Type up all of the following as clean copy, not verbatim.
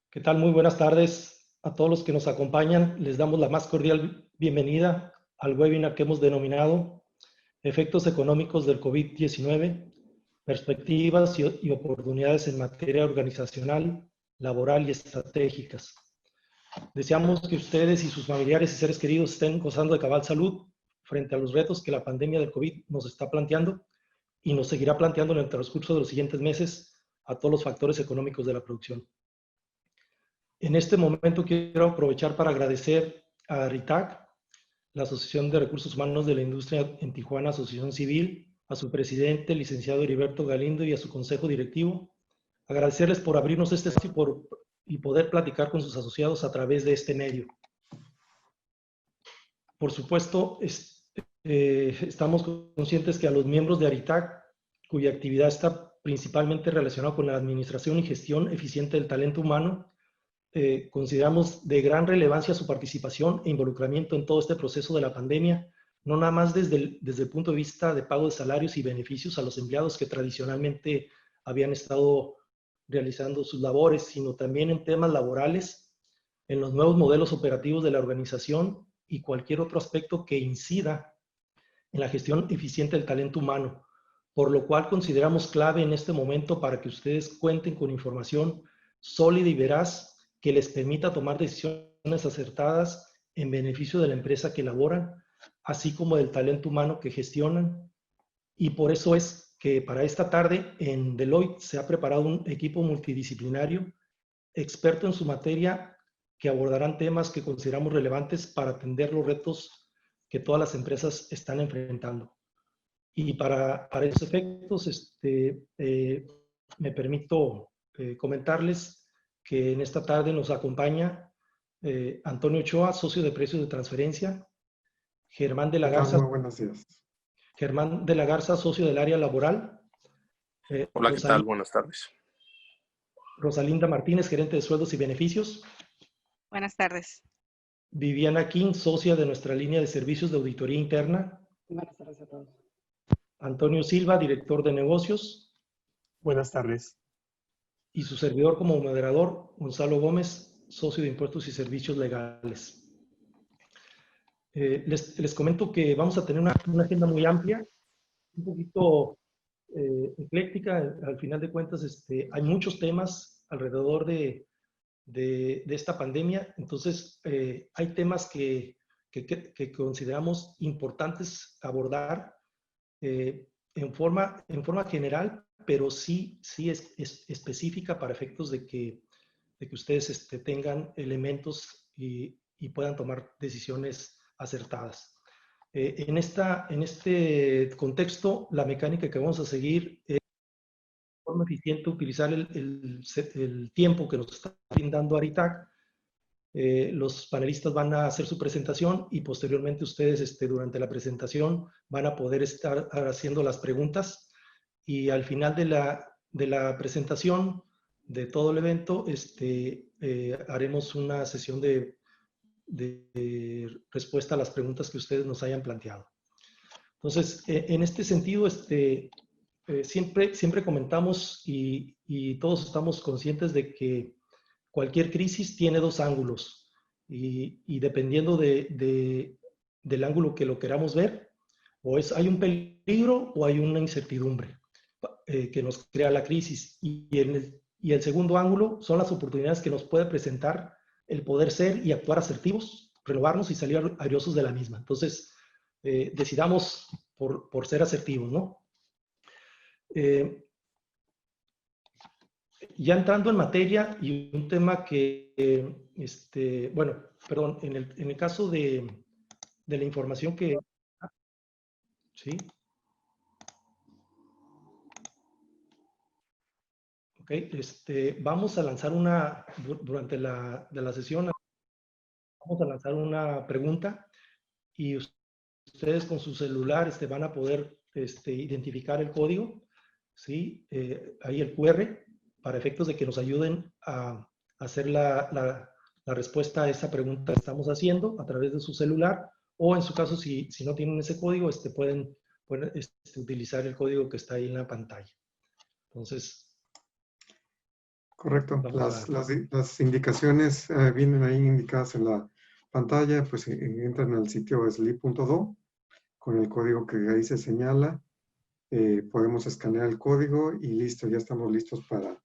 ¿Qué tal? Muy buenas tardes a todos los que nos acompañan. Les damos la más cordial bienvenida al webinar que hemos denominado Efectos económicos del COVID-19, perspectivas y oportunidades en materia organizacional, laboral y estratégicas. Deseamos que ustedes y sus familiares y seres queridos estén gozando de cabal salud frente a los retos que la pandemia del COVID nos está planteando y nos seguirá planteando en el transcurso de los siguientes meses a todos los factores económicos de la producción. En este momento quiero aprovechar para agradecer a RITAC, la Asociación de Recursos Humanos de la Industria en Tijuana, Asociación Civil, a su presidente, el licenciado Heriberto Galindo, y a su consejo directivo. Agradecerles por abrirnos este espacio y poder platicar con sus asociados a través de este medio. Por supuesto, estamos conscientes que a los miembros de ARITAC, cuya actividad está principalmente relacionada con la administración y gestión eficiente del talento humano, consideramos de gran relevancia su participación e involucramiento en todo este proceso de la pandemia, no nada más desde el punto de vista de pago de salarios y beneficios a los empleados que tradicionalmente habían estado realizando sus labores, sino también en temas laborales, en los nuevos modelos operativos de la organización y cualquier otro aspecto que incida en la gestión eficiente del talento humano, por lo cual consideramos clave en este momento para que ustedes cuenten con información sólida y veraz que les permita tomar decisiones acertadas en beneficio de la empresa que elaboran, así como del talento humano que gestionan. Y por eso es que para esta tarde en Deloitte se ha preparado un equipo multidisciplinario experto en su materia que abordarán temas que consideramos relevantes para atender los retos que todas las empresas están enfrentando. Y para esos efectos, me permito comentarles que en esta tarde nos acompaña Antonio Ochoa, socio de precios de transferencia, Germán de la ¿Qué tal? Garza, Muy buenos días. socio del área laboral, Hola, ¿qué tal? Buenas tardes. Rosalinda Martínez, gerente de sueldos y beneficios. Buenas tardes. Viviana King, socia de nuestra línea de servicios de auditoría interna. Buenas tardes a todos. Antonio Silva, director de negocios. Buenas tardes. Y su servidor como moderador, Gonzalo Gómez, socio de impuestos y servicios legales. Les comento que vamos a tener una agenda muy amplia, un poquito ecléctica. Al final de cuentas, hay muchos temas alrededor de esta pandemia. Entonces, hay temas que consideramos importantes abordar en forma general, pero sí es específica para efectos de que ustedes tengan elementos y puedan tomar decisiones acertadas. En este contexto, la mecánica que vamos a seguir es de forma eficiente utilizar el tiempo que nos está brindando ARITAC. Los panelistas van a hacer su presentación y posteriormente ustedes durante la presentación van a poder estar haciendo las preguntas, y al final de la presentación de todo el evento haremos una sesión de respuesta a las preguntas que ustedes nos hayan planteado. Entonces, en este sentido, siempre comentamos y todos estamos conscientes de que cualquier crisis tiene dos ángulos, y dependiendo del ángulo que lo queramos ver, hay un peligro o hay una incertidumbre que nos crea la crisis, y el segundo ángulo son las oportunidades que nos puede presentar el poder ser y actuar asertivos, renovarnos y salir airiosos de la misma. Entonces, decidamos por ser asertivos, ¿no? Ya entrando en materia, y un tema que, bueno, perdón, en el caso de la información que... ¿Sí? Ok, vamos a lanzar durante la sesión, vamos a lanzar una pregunta, y ustedes con su celular van a poder identificar el código, ¿sí? Ahí el QR, para efectos de que nos ayuden a hacer la respuesta a esa pregunta que estamos haciendo a través de su celular, o en su caso, si no tienen ese código, pueden utilizar el código que está ahí en la pantalla. Entonces, Correcto. Las indicaciones vienen ahí indicadas en la pantalla, pues entran al sitio sleep.do con el código que ahí se señala. Podemos escanear el código y listo, ya estamos listos para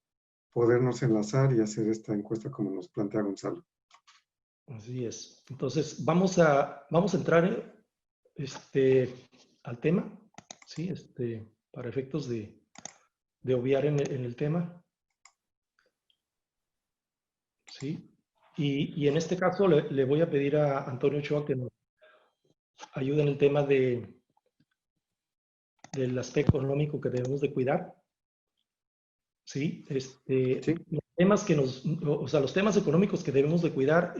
podernos enlazar y hacer esta encuesta como nos plantea Gonzalo. Así es. Entonces, vamos a entrar al tema, ¿sí? Para efectos de obviar en el tema, ¿sí? Y en este caso le voy a pedir a Antonio Ochoa que nos ayude en el tema del aspecto económico que debemos de cuidar, ¿sí? Sí. Los temas los temas económicos que debemos de cuidar,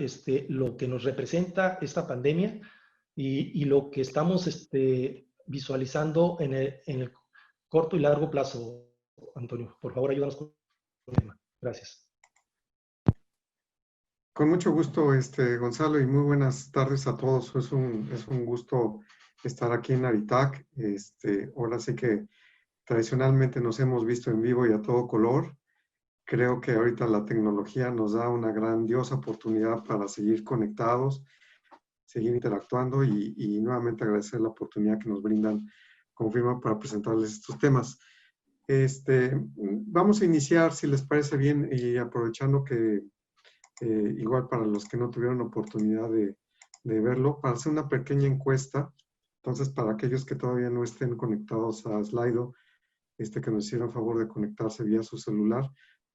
lo que nos representa esta pandemia y lo que estamos visualizando en el corto y largo plazo. Antonio, por favor, ayúdanos con el tema. Gracias. Con mucho gusto, Gonzalo, y muy buenas tardes a todos. Es un gusto estar aquí en Aritac. Ahora sí que tradicionalmente nos hemos visto en vivo y a todo color. Creo que ahorita la tecnología nos da una grandiosa oportunidad para seguir conectados, seguir interactuando y nuevamente agradecer la oportunidad que nos brindan como firma para presentarles estos temas. Vamos a iniciar, si les parece bien, y aprovechando que igual para los que no tuvieron oportunidad de verlo, para hacer una pequeña encuesta. Entonces, para aquellos que todavía no estén conectados a Slido, que nos hicieron favor de conectarse vía su celular,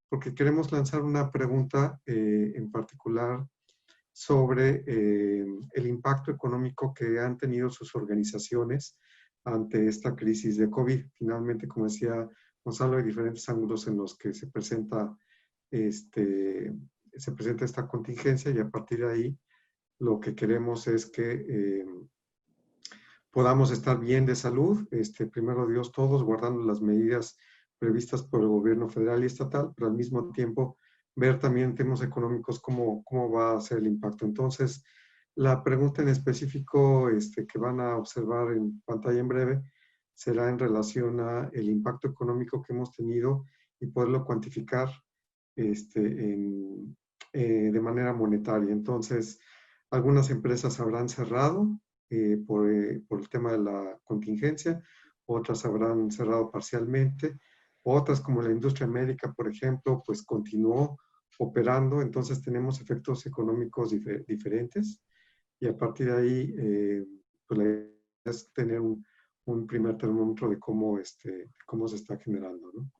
porque queremos lanzar una pregunta en particular sobre el impacto económico que han tenido sus organizaciones ante esta crisis de COVID. Finalmente, como decía Gonzalo, hay diferentes ángulos en los que se presenta esta contingencia y a partir de ahí lo que queremos es que podamos estar bien de salud, primero Dios todos, guardando las medidas previstas por el gobierno federal y estatal, pero al mismo tiempo ver también en temas económicos cómo va a ser el impacto. Entonces, la pregunta en específico que van a observar en pantalla en breve será en relación a el impacto económico que hemos tenido y poderlo cuantificar de manera monetaria. Entonces, algunas empresas habrán cerrado por el tema de la contingencia, otras habrán cerrado parcialmente, otras como la industria médica, por ejemplo, pues continuó operando, entonces tenemos efectos económicos diferentes y a partir de ahí, pues la idea es tener un primer termómetro de cómo se está generando, ¿no?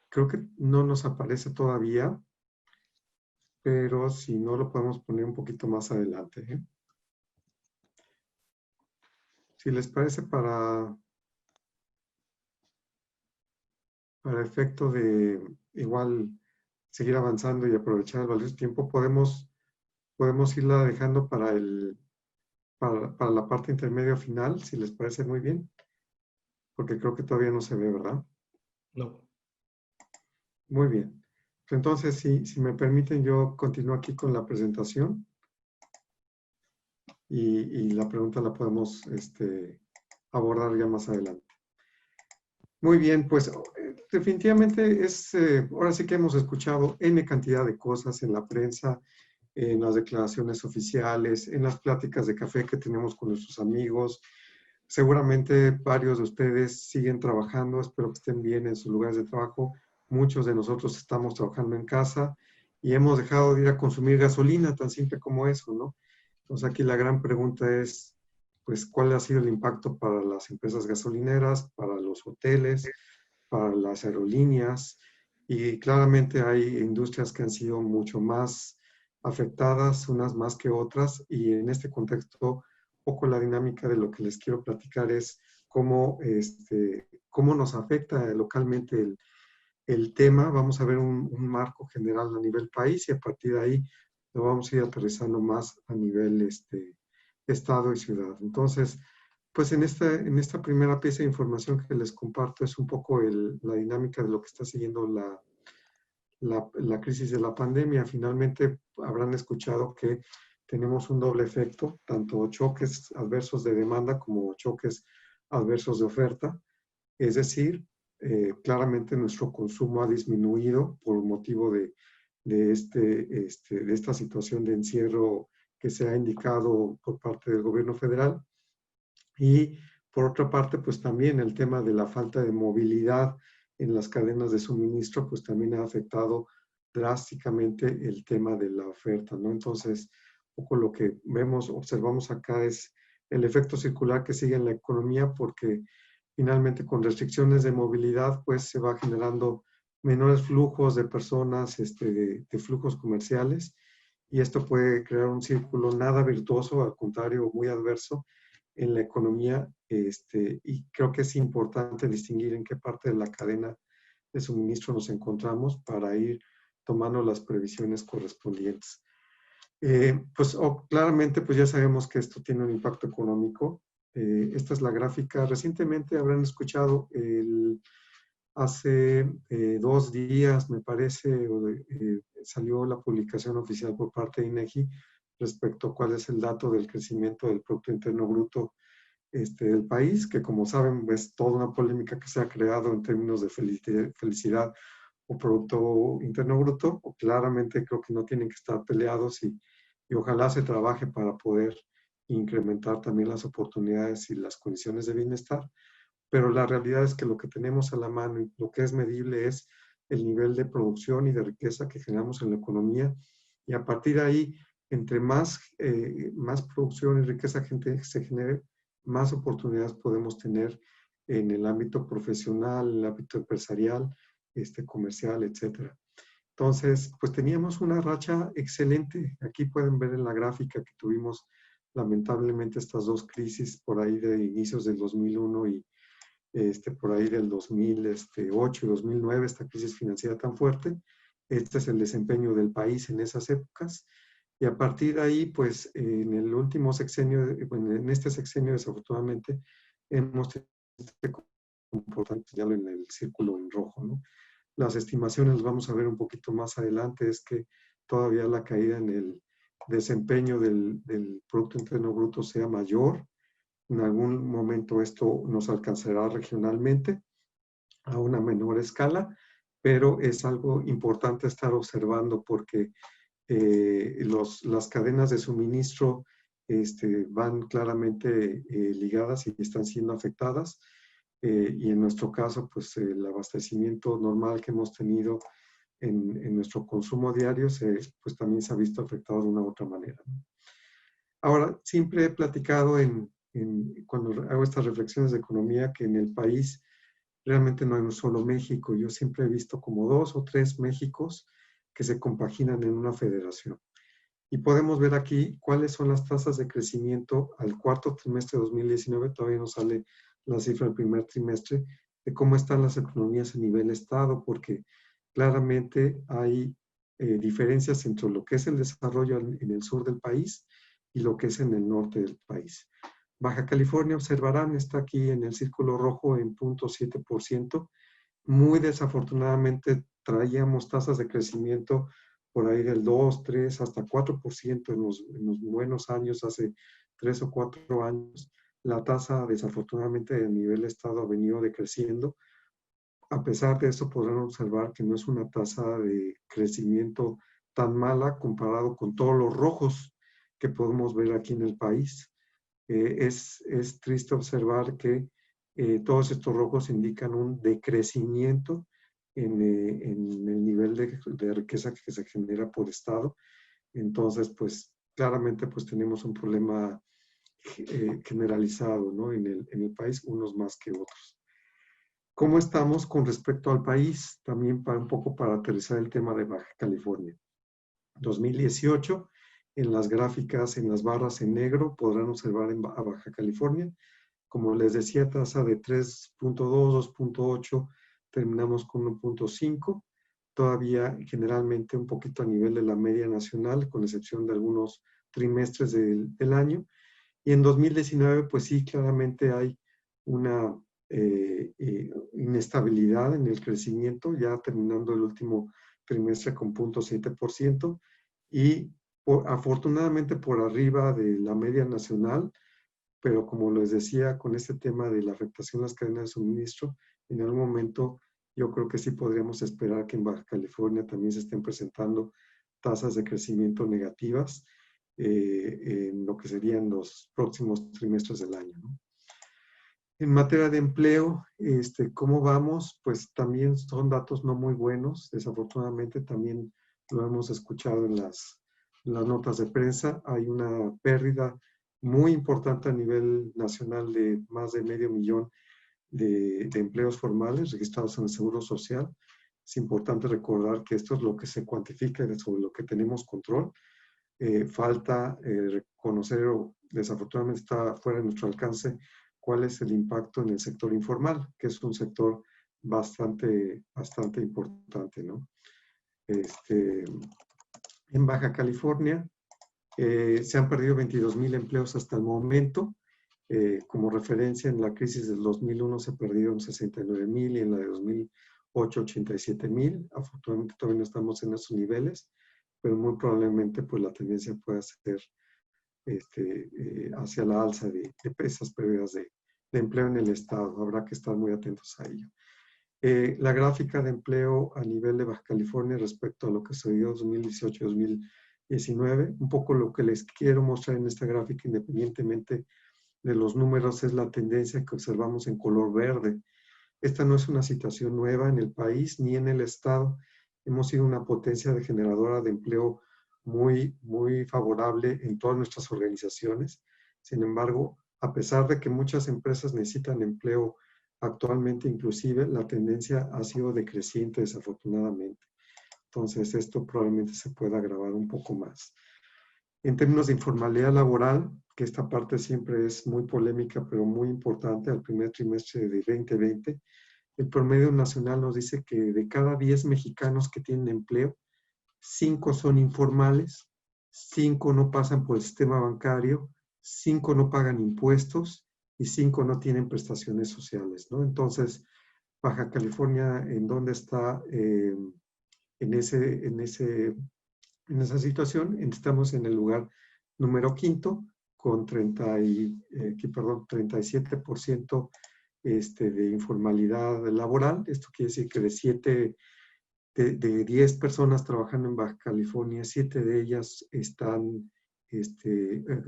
Creo que no nos aparece todavía, pero si no lo podemos poner un poquito más adelante, ¿eh? Si les parece, para efecto de igual seguir avanzando y aprovechar el valioso tiempo, podemos irla dejando para la parte intermedia final, si les parece muy bien, porque creo que todavía no se ve, ¿verdad? No. Muy bien. Entonces, si me permiten, yo continúo aquí con la presentación y la pregunta la podemos abordar ya más adelante. Muy bien, pues definitivamente ahora sí que hemos escuchado N cantidad de cosas en la prensa, en las declaraciones oficiales, en las pláticas de café que tenemos con nuestros amigos. Seguramente varios de ustedes siguen trabajando, espero que estén bien en sus lugares de trabajo. Muchos de nosotros estamos trabajando en casa y hemos dejado de ir a consumir gasolina, tan simple como eso, ¿no? Entonces aquí la gran pregunta es, pues, ¿cuál ha sido el impacto para las empresas gasolineras, para los hoteles, para las aerolíneas? Y claramente hay industrias que han sido mucho más afectadas, unas más que otras, y en este contexto, un poco la dinámica de lo que les quiero platicar es cómo nos afecta localmente el tema. Vamos a ver un marco general a nivel país y a partir de ahí lo vamos a ir aterrizando más a nivel estado y ciudad. Entonces, pues en esta primera pieza de información que les comparto es un poco la dinámica de lo que está siguiendo la crisis de la pandemia. Finalmente habrán escuchado que tenemos un doble efecto, tanto choques adversos de demanda como choques adversos de oferta. Es decir, claramente nuestro consumo ha disminuido por motivo de esta situación de encierro que se ha indicado por parte del gobierno federal. Y por otra parte, pues también el tema de la falta de movilidad en las cadenas de suministro, pues también ha afectado drásticamente el tema de la oferta, ¿no? Entonces, un poco lo que observamos acá es el efecto circular que sigue en la economía, porque finalmente con restricciones de movilidad, pues se va generando menores flujos de personas, de flujos comerciales, y esto puede crear un círculo nada virtuoso, al contrario, muy adverso en la economía, y creo que es importante distinguir en qué parte de la cadena de suministro nos encontramos para ir tomando las previsiones correspondientes. Pues claramente, pues ya sabemos que esto tiene un impacto económico. Esta es la gráfica. Recientemente habrán escuchado, hace 2 días, me parece, salió la publicación oficial por parte de INEGI respecto a cuál es el dato del crecimiento del Producto Interno Bruto del país, que como saben es toda una polémica que se ha creado en términos de felicidad o Producto Interno Bruto, o claramente creo que no tienen que estar peleados y ojalá se trabaje para poder incrementar también las oportunidades y las condiciones de bienestar, pero la realidad es que lo que tenemos a la mano y lo que es medible es el nivel de producción y de riqueza que generamos en la economía, y a partir de ahí, entre más producción y riqueza se genere, más oportunidades podemos tener en el ámbito profesional, en el ámbito empresarial, comercial, etcétera. Entonces, pues teníamos una racha excelente. Aquí pueden ver en la gráfica que tuvimos lamentablemente estas 2 crisis por ahí de inicios del 2001 y por ahí del 2008 y 2009, esta crisis financiera tan fuerte. Este es el desempeño del país en esas épocas. Y a partir de ahí, pues en el último sexenio, en este sexenio desafortunadamente, hemos tenido este comportamiento, ya en el círculo en rojo, ¿no? Las estimaciones, vamos a ver un poquito más adelante, es que todavía la caída en el desempeño del Producto Interno Bruto sea mayor. En algún momento esto nos alcanzará regionalmente a una menor escala, pero es algo importante estar observando porque las cadenas de suministro van claramente ligadas y están siendo afectadas. Y en nuestro caso, pues el abastecimiento normal que hemos tenido en nuestro consumo diario, pues también se ha visto afectado de una u otra manera, ¿no? Ahora, siempre he platicado cuando hago estas reflexiones de economía, que en el país realmente no hay un solo México. Yo siempre he visto como 2 o 3 Méxicos que se compaginan en una federación. Y podemos ver aquí cuáles son las tasas de crecimiento al cuarto trimestre de 2019, todavía no sale la cifra del primer trimestre, de cómo están las economías a nivel estado, porque claramente hay diferencias entre lo que es el desarrollo en el sur del país y lo que es en el norte del país. Baja California, observarán, está aquí en el círculo rojo en 0.7%. Muy desafortunadamente traíamos tasas de crecimiento por ahí del 2, 3, hasta 4% en los buenos años, hace 3 o 4 años. La tasa desafortunadamente a nivel estado ha venido decreciendo. A pesar de eso podrán observar que no es una tasa de crecimiento tan mala comparado con todos los rojos que podemos ver aquí en el país. Es triste observar que todos estos rojos indican un decrecimiento en el nivel de riqueza que se genera por estado. Entonces, pues claramente pues tenemos un problema generalizado, ¿no? en el país, unos más que otros. ¿Cómo estamos con respecto al país? También un poco para aterrizar el tema de Baja California. 2018, en las gráficas, en las barras en negro, podrán observar a Baja California. Como les decía, tasa de 3.2, 2.8, terminamos con 1.5. Todavía generalmente un poquito a nivel de la media nacional, con excepción de algunos trimestres del año. Y en 2019, pues sí, claramente hay una inestabilidad en el crecimiento, ya terminando el último trimestre con 0.7%, y afortunadamente por arriba de la media nacional, pero como les decía, con este tema de la afectación a las cadenas de suministro, en algún momento yo creo que sí podríamos esperar que en Baja California también se estén presentando tasas de crecimiento negativas en lo que serían los próximos trimestres del año, ¿no? En materia de empleo, ¿cómo vamos? Pues también son datos no muy buenos. Desafortunadamente también lo hemos escuchado en las notas de prensa. Hay una pérdida muy importante a nivel nacional de más de 500,000 de empleos formales registrados en el Seguro Social. Es importante recordar que esto es lo que se cuantifica y sobre lo que tenemos control. Falta reconocer, o desafortunadamente está fuera de nuestro alcance, cuál es el impacto en el sector informal, que es un sector bastante importante, ¿no? En Baja California se han perdido 22,000 empleos hasta el momento. Como referencia, en la crisis del 2001 se perdieron 69,000 y en la de 2008 87,000. Afortunadamente todavía no estamos en esos niveles, pero muy probablemente pues la tendencia pueda ser hacia la alza de esas pérdidas de empleo en el estado. Habrá que estar muy atentos a ello. La gráfica de empleo a nivel de Baja California respecto a lo que se dio 2018-2019, un poco lo que les quiero mostrar en esta gráfica, independientemente de los números, es la tendencia que observamos en color verde. Esta no es una situación nueva en el país ni en el estado. Hemos sido una potencia generadora de empleo muy favorable en todas nuestras organizaciones. Sin embargo, a pesar de que muchas empresas necesitan empleo actualmente, inclusive, la tendencia ha sido decreciente, desafortunadamente. Entonces, esto probablemente se pueda agravar un poco más. En términos de informalidad laboral, que esta parte siempre es muy polémica, pero muy importante, al primer trimestre de 2020, el promedio nacional nos dice que de cada 10 mexicanos que tienen empleo, 5 son informales, 5 no pasan por el sistema bancario, 5 no pagan impuestos y 5 no tienen prestaciones sociales, ¿no? Entonces, Baja California, ¿en dónde está en esa situación? Estamos en el lugar número 5 con 37% de informalidad laboral. Esto quiere decir que de 10 personas trabajando en Baja California, 7 de ellas están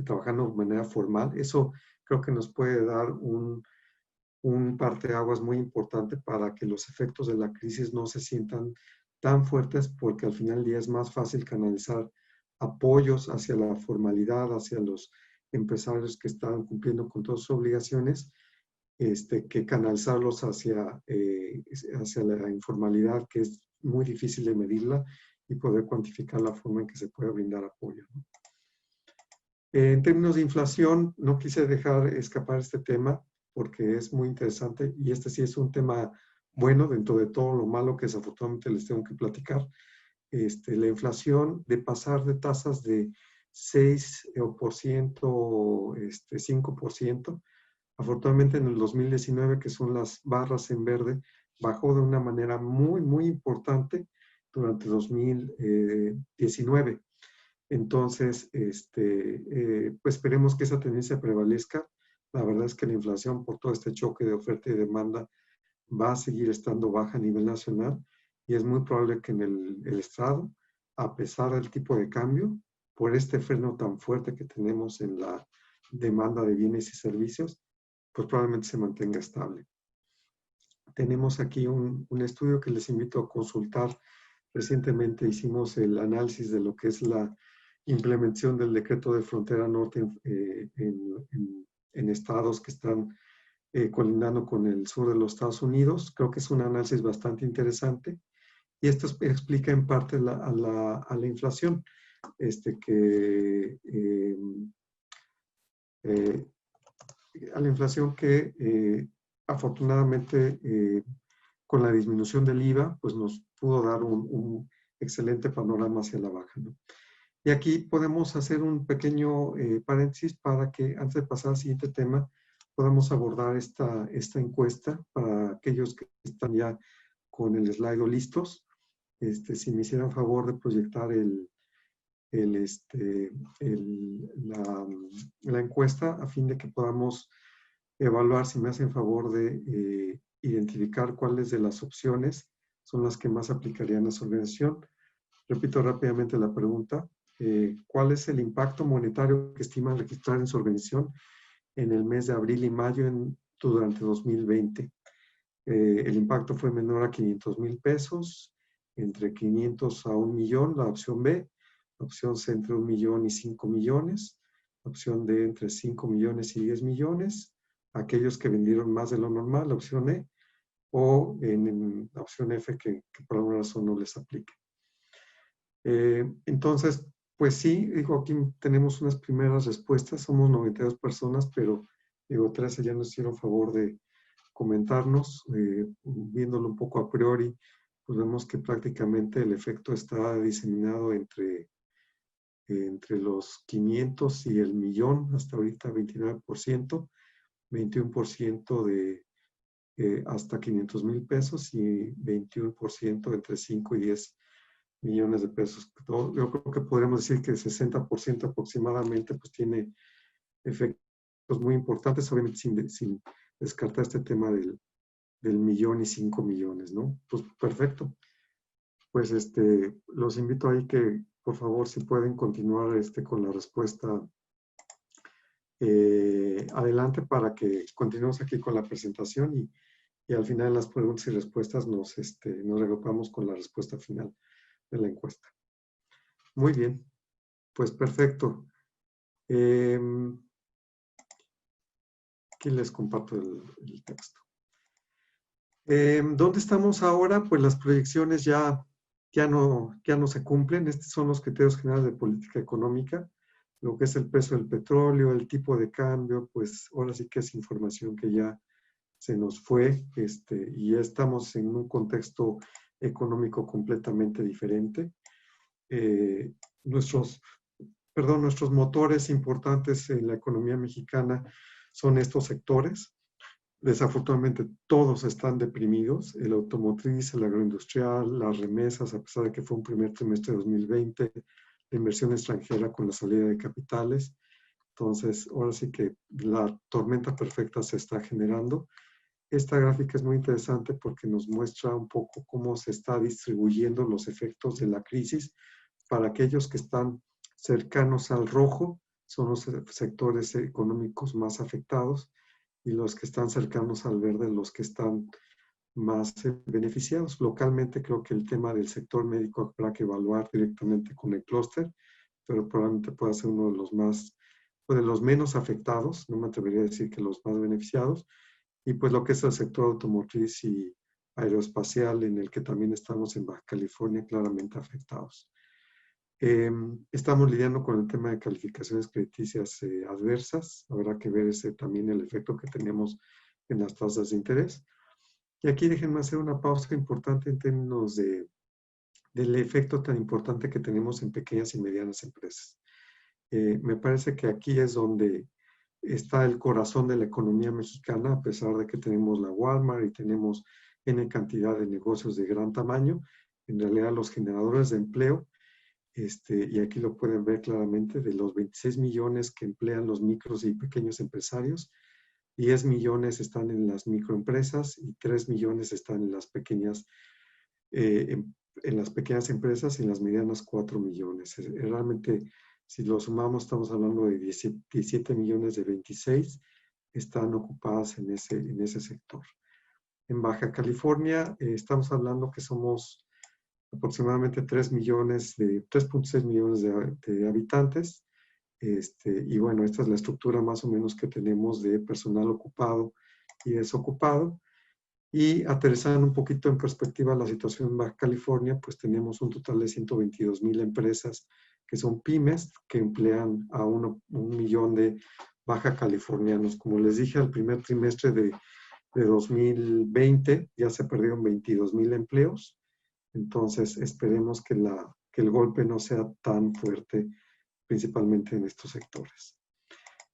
trabajando de manera formal. Eso creo que nos puede dar un parteaguas muy importante para que los efectos de la crisis no se sientan tan fuertes, porque al final del día es más fácil canalizar apoyos hacia la formalidad, hacia los empresarios que están cumpliendo con todas sus obligaciones, que canalizarlos hacia la informalidad, que es muy difícil de medirla y poder cuantificar la forma en que se puede brindar apoyo, ¿no? En términos de inflación, no quise dejar escapar este tema porque es muy interesante y este sí es un tema bueno dentro de todo lo malo que desafortunadamente les tengo que platicar. La inflación, de pasar de tasas de 6%, 5%, afortunadamente en el 2019, que son las barras en verde, bajó de una manera muy importante durante 2019. Entonces, pues esperemos que esa tendencia prevalezca. La verdad es que la inflación, por todo este choque de oferta y demanda, va a seguir estando baja a nivel nacional y es muy probable que en el estado, a pesar del tipo de cambio, por este freno tan fuerte que tenemos en la demanda de bienes y servicios, pues probablemente se mantenga estable. Tenemos aquí un estudio que les invito a consultar. Recientemente hicimos el análisis de lo que es la implementación del decreto de frontera norte en estados que están colindando con el sur de los Estados Unidos. Creo que es un análisis bastante interesante y esto explica en parte a la inflación, a la inflación que afortunadamente con la disminución del IVA pues nos pudo dar un excelente panorama hacia la baja, ¿no? Y aquí podemos hacer un pequeño paréntesis para que antes de pasar al siguiente tema podamos abordar esta encuesta para aquellos que están ya con el slide listos. Si me hicieran favor de proyectar la encuesta a fin de que podamos evaluar, si me hacen favor de identificar cuáles de las opciones son las que más aplicarían a su organización. Repito rápidamente la pregunta. ¿Cuál es el impacto monetario que estiman registrar en su organización en el mes de abril y mayo durante 2020? El impacto fue menor a 500,000 pesos, entre 500 a 1 millón, la opción B. La opción C entre 1 millón y 5 millones. La opción D entre 5 millones y 10 millones. Aquellos que vendieron más de lo normal, la opción E. O en la opción F que por alguna razón no les aplique. Entonces, pues sí, digo, aquí tenemos unas primeras respuestas. Somos 92 personas, pero digo, 13 ya nos hicieron favor de comentarnos. Viéndolo un poco a priori, pues vemos que prácticamente el efecto está diseminado entre los 500 y el millón, hasta ahorita 29%, 21% de hasta 500,000 pesos y 21% entre 5 y 10 millones de pesos. Yo creo que podríamos decir que el 60% aproximadamente pues tiene efectos muy importantes, obviamente sin descartar este tema del millón y 5 millones, ¿no? Pues perfecto. Pues los invito ahí que, por favor, si pueden continuar con la respuesta adelante para que continuemos aquí con la presentación y al final en las preguntas y respuestas nos reagrupamos con la respuesta final de la encuesta. Muy bien, pues perfecto. Aquí les comparto el texto. ¿Dónde estamos ahora? Pues las proyecciones ya no se cumplen. Estos son los criterios generales de política económica. Lo que es el precio del petróleo, el tipo de cambio, pues ahora sí que es información que ya se nos fue y ya estamos en un contexto económico completamente diferente. Nuestros motores importantes en la economía mexicana son estos sectores. Desafortunadamente todos están deprimidos, el automotriz, el agroindustrial, las remesas, a pesar de que fue un primer trimestre de 2020, la inversión extranjera con la salida de capitales. Entonces, ahora sí que la tormenta perfecta se está generando. Esta gráfica es muy interesante porque nos muestra un poco cómo se está distribuyendo los efectos de la crisis. Para aquellos que están cercanos al rojo, son los sectores económicos más afectados, y los que están cercanos al verde, los que están más beneficiados. Localmente creo que el tema del sector médico habrá que evaluar directamente con el clúster, pero probablemente pueda ser uno de los más, o de los menos afectados, no me atrevería a decir que los más beneficiados, y pues lo que es el sector automotriz y aeroespacial, en el que también estamos en Baja California, claramente afectados. Estamos lidiando con el tema de calificaciones crediticias adversas. Habrá que ver también el efecto que tenemos en las tasas de interés. Y aquí déjenme hacer una pausa importante en términos del efecto tan importante que tenemos en pequeñas y medianas empresas. Me parece que aquí es donde está el corazón de la economía mexicana, a pesar de que tenemos la Walmart y tenemos N cantidad de negocios de gran tamaño. En realidad los generadores de empleo, y aquí lo pueden ver claramente, de los 26 millones que emplean los micros y pequeños empresarios, 10 millones están en las microempresas y 3 millones están en las pequeñas empresas, y en las medianas 4 millones. Realmente, si lo sumamos, estamos hablando de 17 millones de 26 están ocupadas en ese sector. En Baja California estamos hablando que somos aproximadamente 3.6 millones de habitantes. Y bueno, esta es la estructura más o menos que tenemos de personal ocupado y desocupado. Y aterrizando un poquito en perspectiva la situación en Baja California, pues tenemos un total de 122,000 empresas que son pymes, que emplean a 1 millón de baja californianos. Como les dije, al primer trimestre de 2020 ya se perdieron 22,000 empleos. Entonces, esperemos que el golpe no sea tan fuerte, principalmente en estos sectores.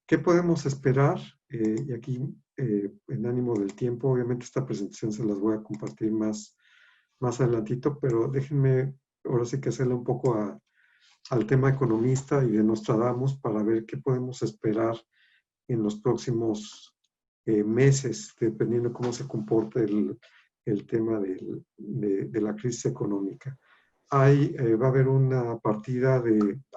¿Qué podemos esperar? Y aquí, en ánimo del tiempo, obviamente esta presentación se las voy a compartir más adelantito, pero déjenme ahora sí que hacerle un poco al tema economista y de Nostradamus para ver qué podemos esperar en los próximos meses, dependiendo cómo se comporte el tema de la crisis económica. Va a haber una partida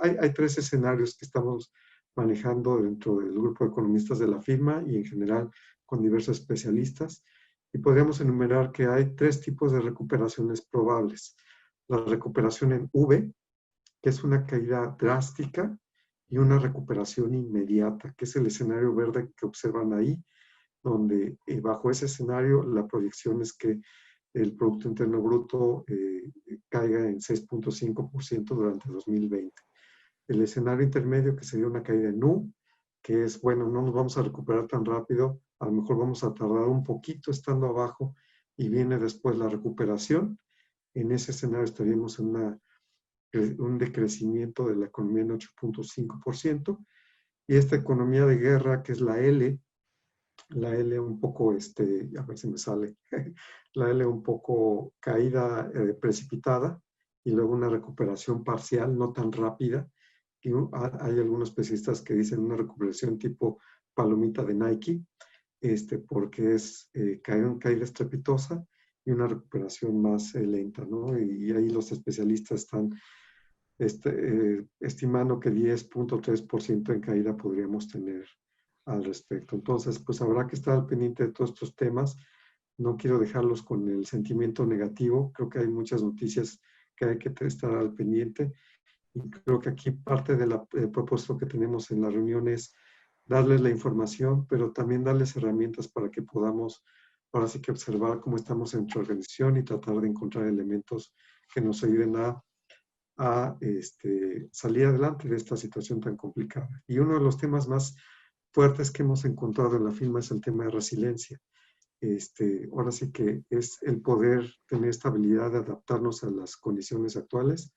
hay 3 escenarios que estamos manejando dentro del grupo de economistas de la firma y en general con diversos especialistas. Y podríamos enumerar que hay 3 tipos de recuperaciones probables. La recuperación en V, que es una caída drástica, y una recuperación inmediata, que es el escenario verde que observan ahí, donde bajo ese escenario la proyección es que el Producto Interno Bruto caiga en 6.5% durante 2020. El escenario intermedio, que sería una caída en U, que es, bueno, no nos vamos a recuperar tan rápido, a lo mejor vamos a tardar un poquito estando abajo y viene después la recuperación. En ese escenario estaríamos en un decrecimiento de la economía en 8.5%. Y esta economía de guerra, que es la L un poco, a ver si me sale, la L un poco caída precipitada y luego una recuperación parcial, no tan rápida. Y hay algunos especialistas que dicen una recuperación tipo palomita de Nike, porque es caída estrepitosa y una recuperación más lenta, ¿no? Y ahí los especialistas están estimando que 10.3% en caída podríamos tener al respecto. Entonces, pues habrá que estar al pendiente de todos estos temas. No quiero dejarlos con el sentimiento negativo. Creo que hay muchas noticias que hay que estar al pendiente. Y creo que aquí parte del propósito que tenemos en la reunión es darles la información, pero también darles herramientas para que podamos, ahora sí que observar cómo estamos en nuestra organización y tratar de encontrar elementos que nos ayuden a salir adelante de esta situación tan complicada. Y uno de los temas más fuertes que hemos encontrado en la firma es el tema de resiliencia. Ahora sí que es el poder tener esta habilidad de adaptarnos a las condiciones actuales.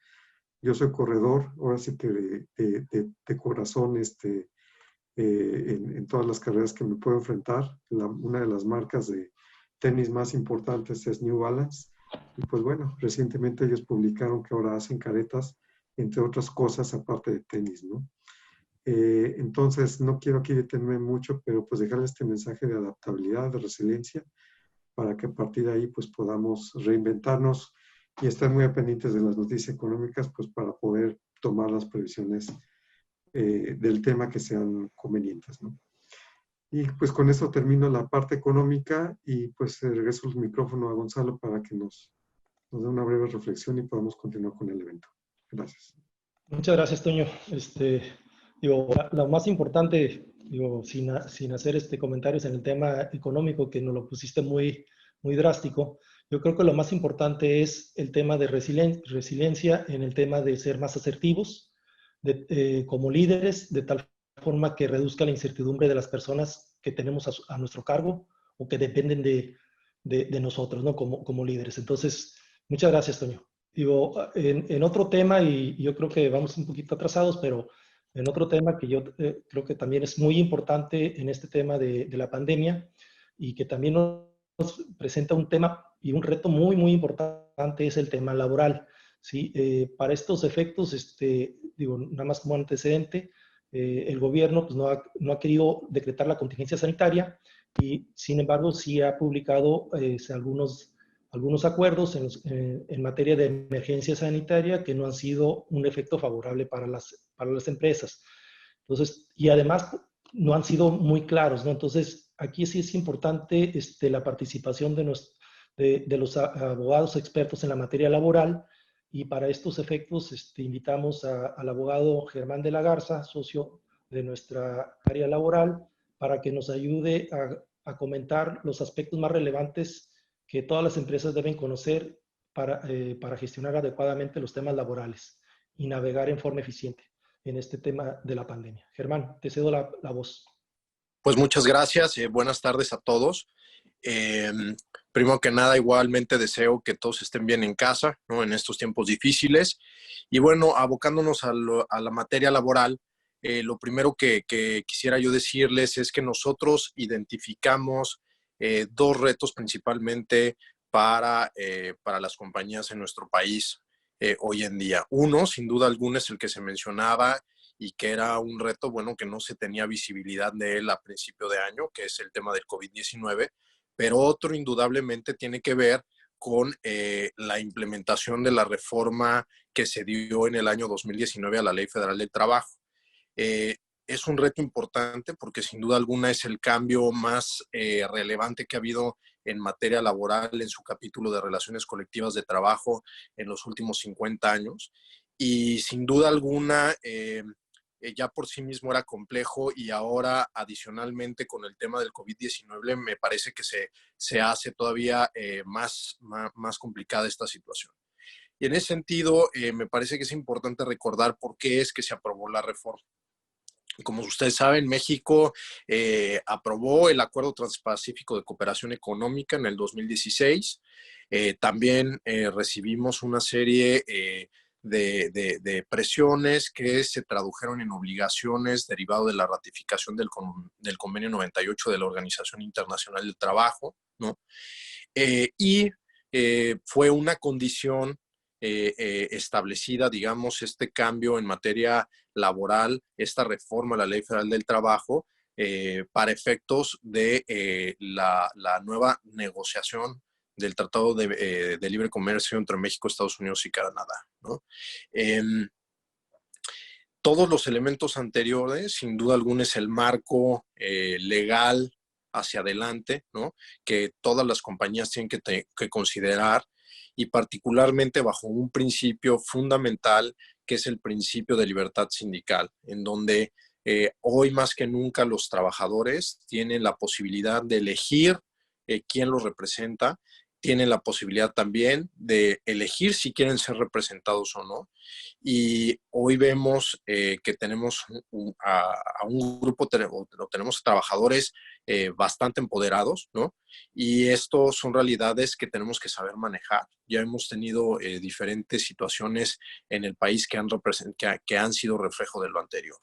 Yo soy corredor, ahora sí que de corazón, en todas las carreras que me puedo enfrentar. Una de las marcas de tenis más importantes es New Balance. Y pues bueno, recientemente ellos publicaron que ahora hacen caretas, entre otras cosas, aparte de tenis, ¿no? Entonces, no quiero aquí detenerme mucho, pero pues dejarles este mensaje de adaptabilidad, de resiliencia, para que a partir de ahí pues podamos reinventarnos y estar muy pendientes de las noticias económicas, pues para poder tomar las previsiones del tema que sean convenientes, ¿no? Y pues con eso termino la parte económica y pues regreso el micrófono a Gonzalo para que nos dé una breve reflexión y podamos continuar con el evento. Gracias. Muchas gracias, Toño. Lo más importante, sin hacer comentarios en el tema económico, que nos lo pusiste muy, muy drástico, yo creo que lo más importante es el tema de resiliencia en el tema de ser más asertivos como líderes, de tal forma que reduzca la incertidumbre de las personas que tenemos a nuestro cargo o que dependen de nosotros, ¿no? Como líderes. Entonces, muchas gracias, Toño. En otro tema, y yo creo que vamos un poquito atrasados, pero en otro tema que yo creo que también es muy importante en este tema de la pandemia y que también nos presenta un tema y un reto muy, muy importante es el tema laboral. ¿Sí? Para estos efectos, nada más como antecedente, el gobierno pues, no ha querido decretar la contingencia sanitaria y, sin embargo, sí ha publicado algunos acuerdos en materia de emergencia sanitaria que no han sido un efecto favorable para las empresas. Entonces, y además no han sido muy claros, ¿no? Entonces, aquí sí es importante la participación de los abogados expertos en la materia laboral y para estos efectos invitamos al abogado Germán de la Garza, socio de nuestra área laboral, para que nos ayude a comentar los aspectos más relevantes que todas las empresas deben conocer para gestionar adecuadamente los temas laborales y navegar en forma eficiente en este tema de la pandemia. Germán, te cedo la voz. Pues muchas gracias. Buenas tardes a todos. Primero que nada, igualmente deseo que todos estén bien en casa, ¿no? En estos tiempos difíciles. Y bueno, abocándonos a la materia laboral, lo primero que quisiera yo decirles es que nosotros identificamos dos retos principalmente para las compañías en nuestro país. hoy en día. Uno, sin duda alguna, es el que se mencionaba y que era un reto, bueno, que no se tenía visibilidad de él a principio de año, que es el tema del COVID-19, pero otro indudablemente tiene que ver con la implementación de la reforma que se dio en el año 2019 a la Ley Federal del Trabajo. Es un reto importante porque sin duda alguna es el cambio más relevante que ha habido en materia laboral en su capítulo de relaciones colectivas de trabajo en los últimos 50 años. Y sin duda alguna, ya por sí mismo era complejo y ahora adicionalmente con el tema del COVID-19 me parece que se hace todavía más complicada esta situación. Y en ese sentido, me parece que es importante recordar por qué es que se aprobó la reforma. Como ustedes saben, México aprobó el Acuerdo Transpacífico de Cooperación Económica en el 2016. También recibimos una serie de presiones que se tradujeron en obligaciones derivado de la ratificación del Convenio 98 de la Organización Internacional del Trabajo, ¿no? Y fue una condición establecida, digamos, este cambio en materia laboral, esta reforma a la Ley Federal del Trabajo, para efectos de la nueva negociación del Tratado de Libre Comercio entre México, Estados Unidos y Canadá, ¿no? Todos los elementos anteriores, sin duda alguna, es el marco legal hacia adelante, ¿no? Que todas las compañías tienen que considerar, y particularmente bajo un principio fundamental que es el principio de libertad sindical, en donde hoy más que nunca los trabajadores tienen la posibilidad de elegir quién los representa, tienen la posibilidad también de elegir si quieren ser representados o no. Y hoy vemos que tenemos a un grupo, tenemos trabajadores bastante empoderados, ¿no? Y esto son realidades que tenemos que saber manejar. Ya hemos tenido diferentes situaciones en el país que han sido reflejo de lo anterior.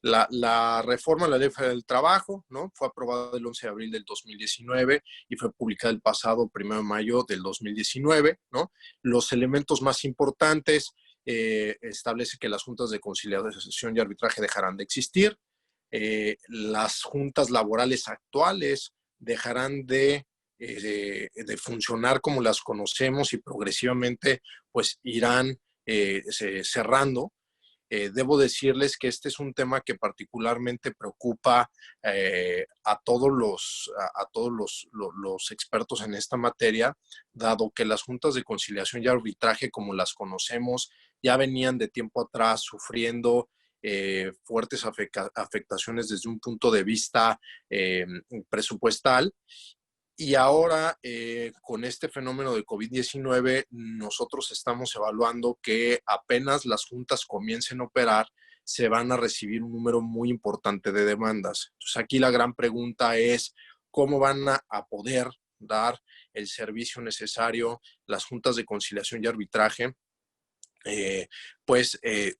La reforma a la Ley Federal del Trabajo, ¿no? Fue aprobada el 11 de abril del 2019 y fue publicada el pasado 1 de mayo del 2019, ¿no? Los elementos más importantes establece que las juntas de conciliación y arbitraje dejarán de existir, las juntas laborales actuales dejarán de funcionar como las conocemos y progresivamente pues irán cerrando. Debo decirles que este es un tema que particularmente preocupa a todos los expertos en esta materia, dado que las juntas de conciliación y arbitraje, como las conocemos, ya venían de tiempo atrás sufriendo fuertes afectaciones desde un punto de vista presupuestal. Y ahora, con este fenómeno de COVID-19, nosotros estamos evaluando que apenas las juntas comiencen a operar, se van a recibir un número muy importante de demandas. Entonces, aquí la gran pregunta es, ¿cómo van a poder dar el servicio necesario las juntas de conciliación y arbitraje?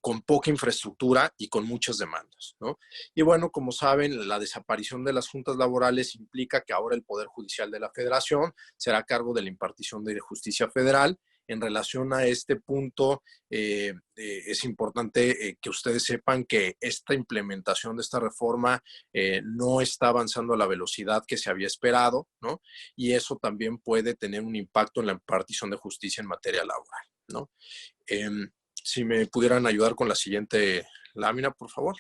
Con poca infraestructura y con muchas demandas, ¿no? Y bueno, como saben, la desaparición de las juntas laborales implica que ahora el Poder Judicial de la Federación será a cargo de la impartición de justicia federal. En relación a este punto, es importante que ustedes sepan que esta implementación de esta reforma no está avanzando a la velocidad que se había esperado, ¿no? Y eso también puede tener un impacto en la impartición de justicia en materia laboral, ¿no? Si me pudieran ayudar con la siguiente lámina, por favor.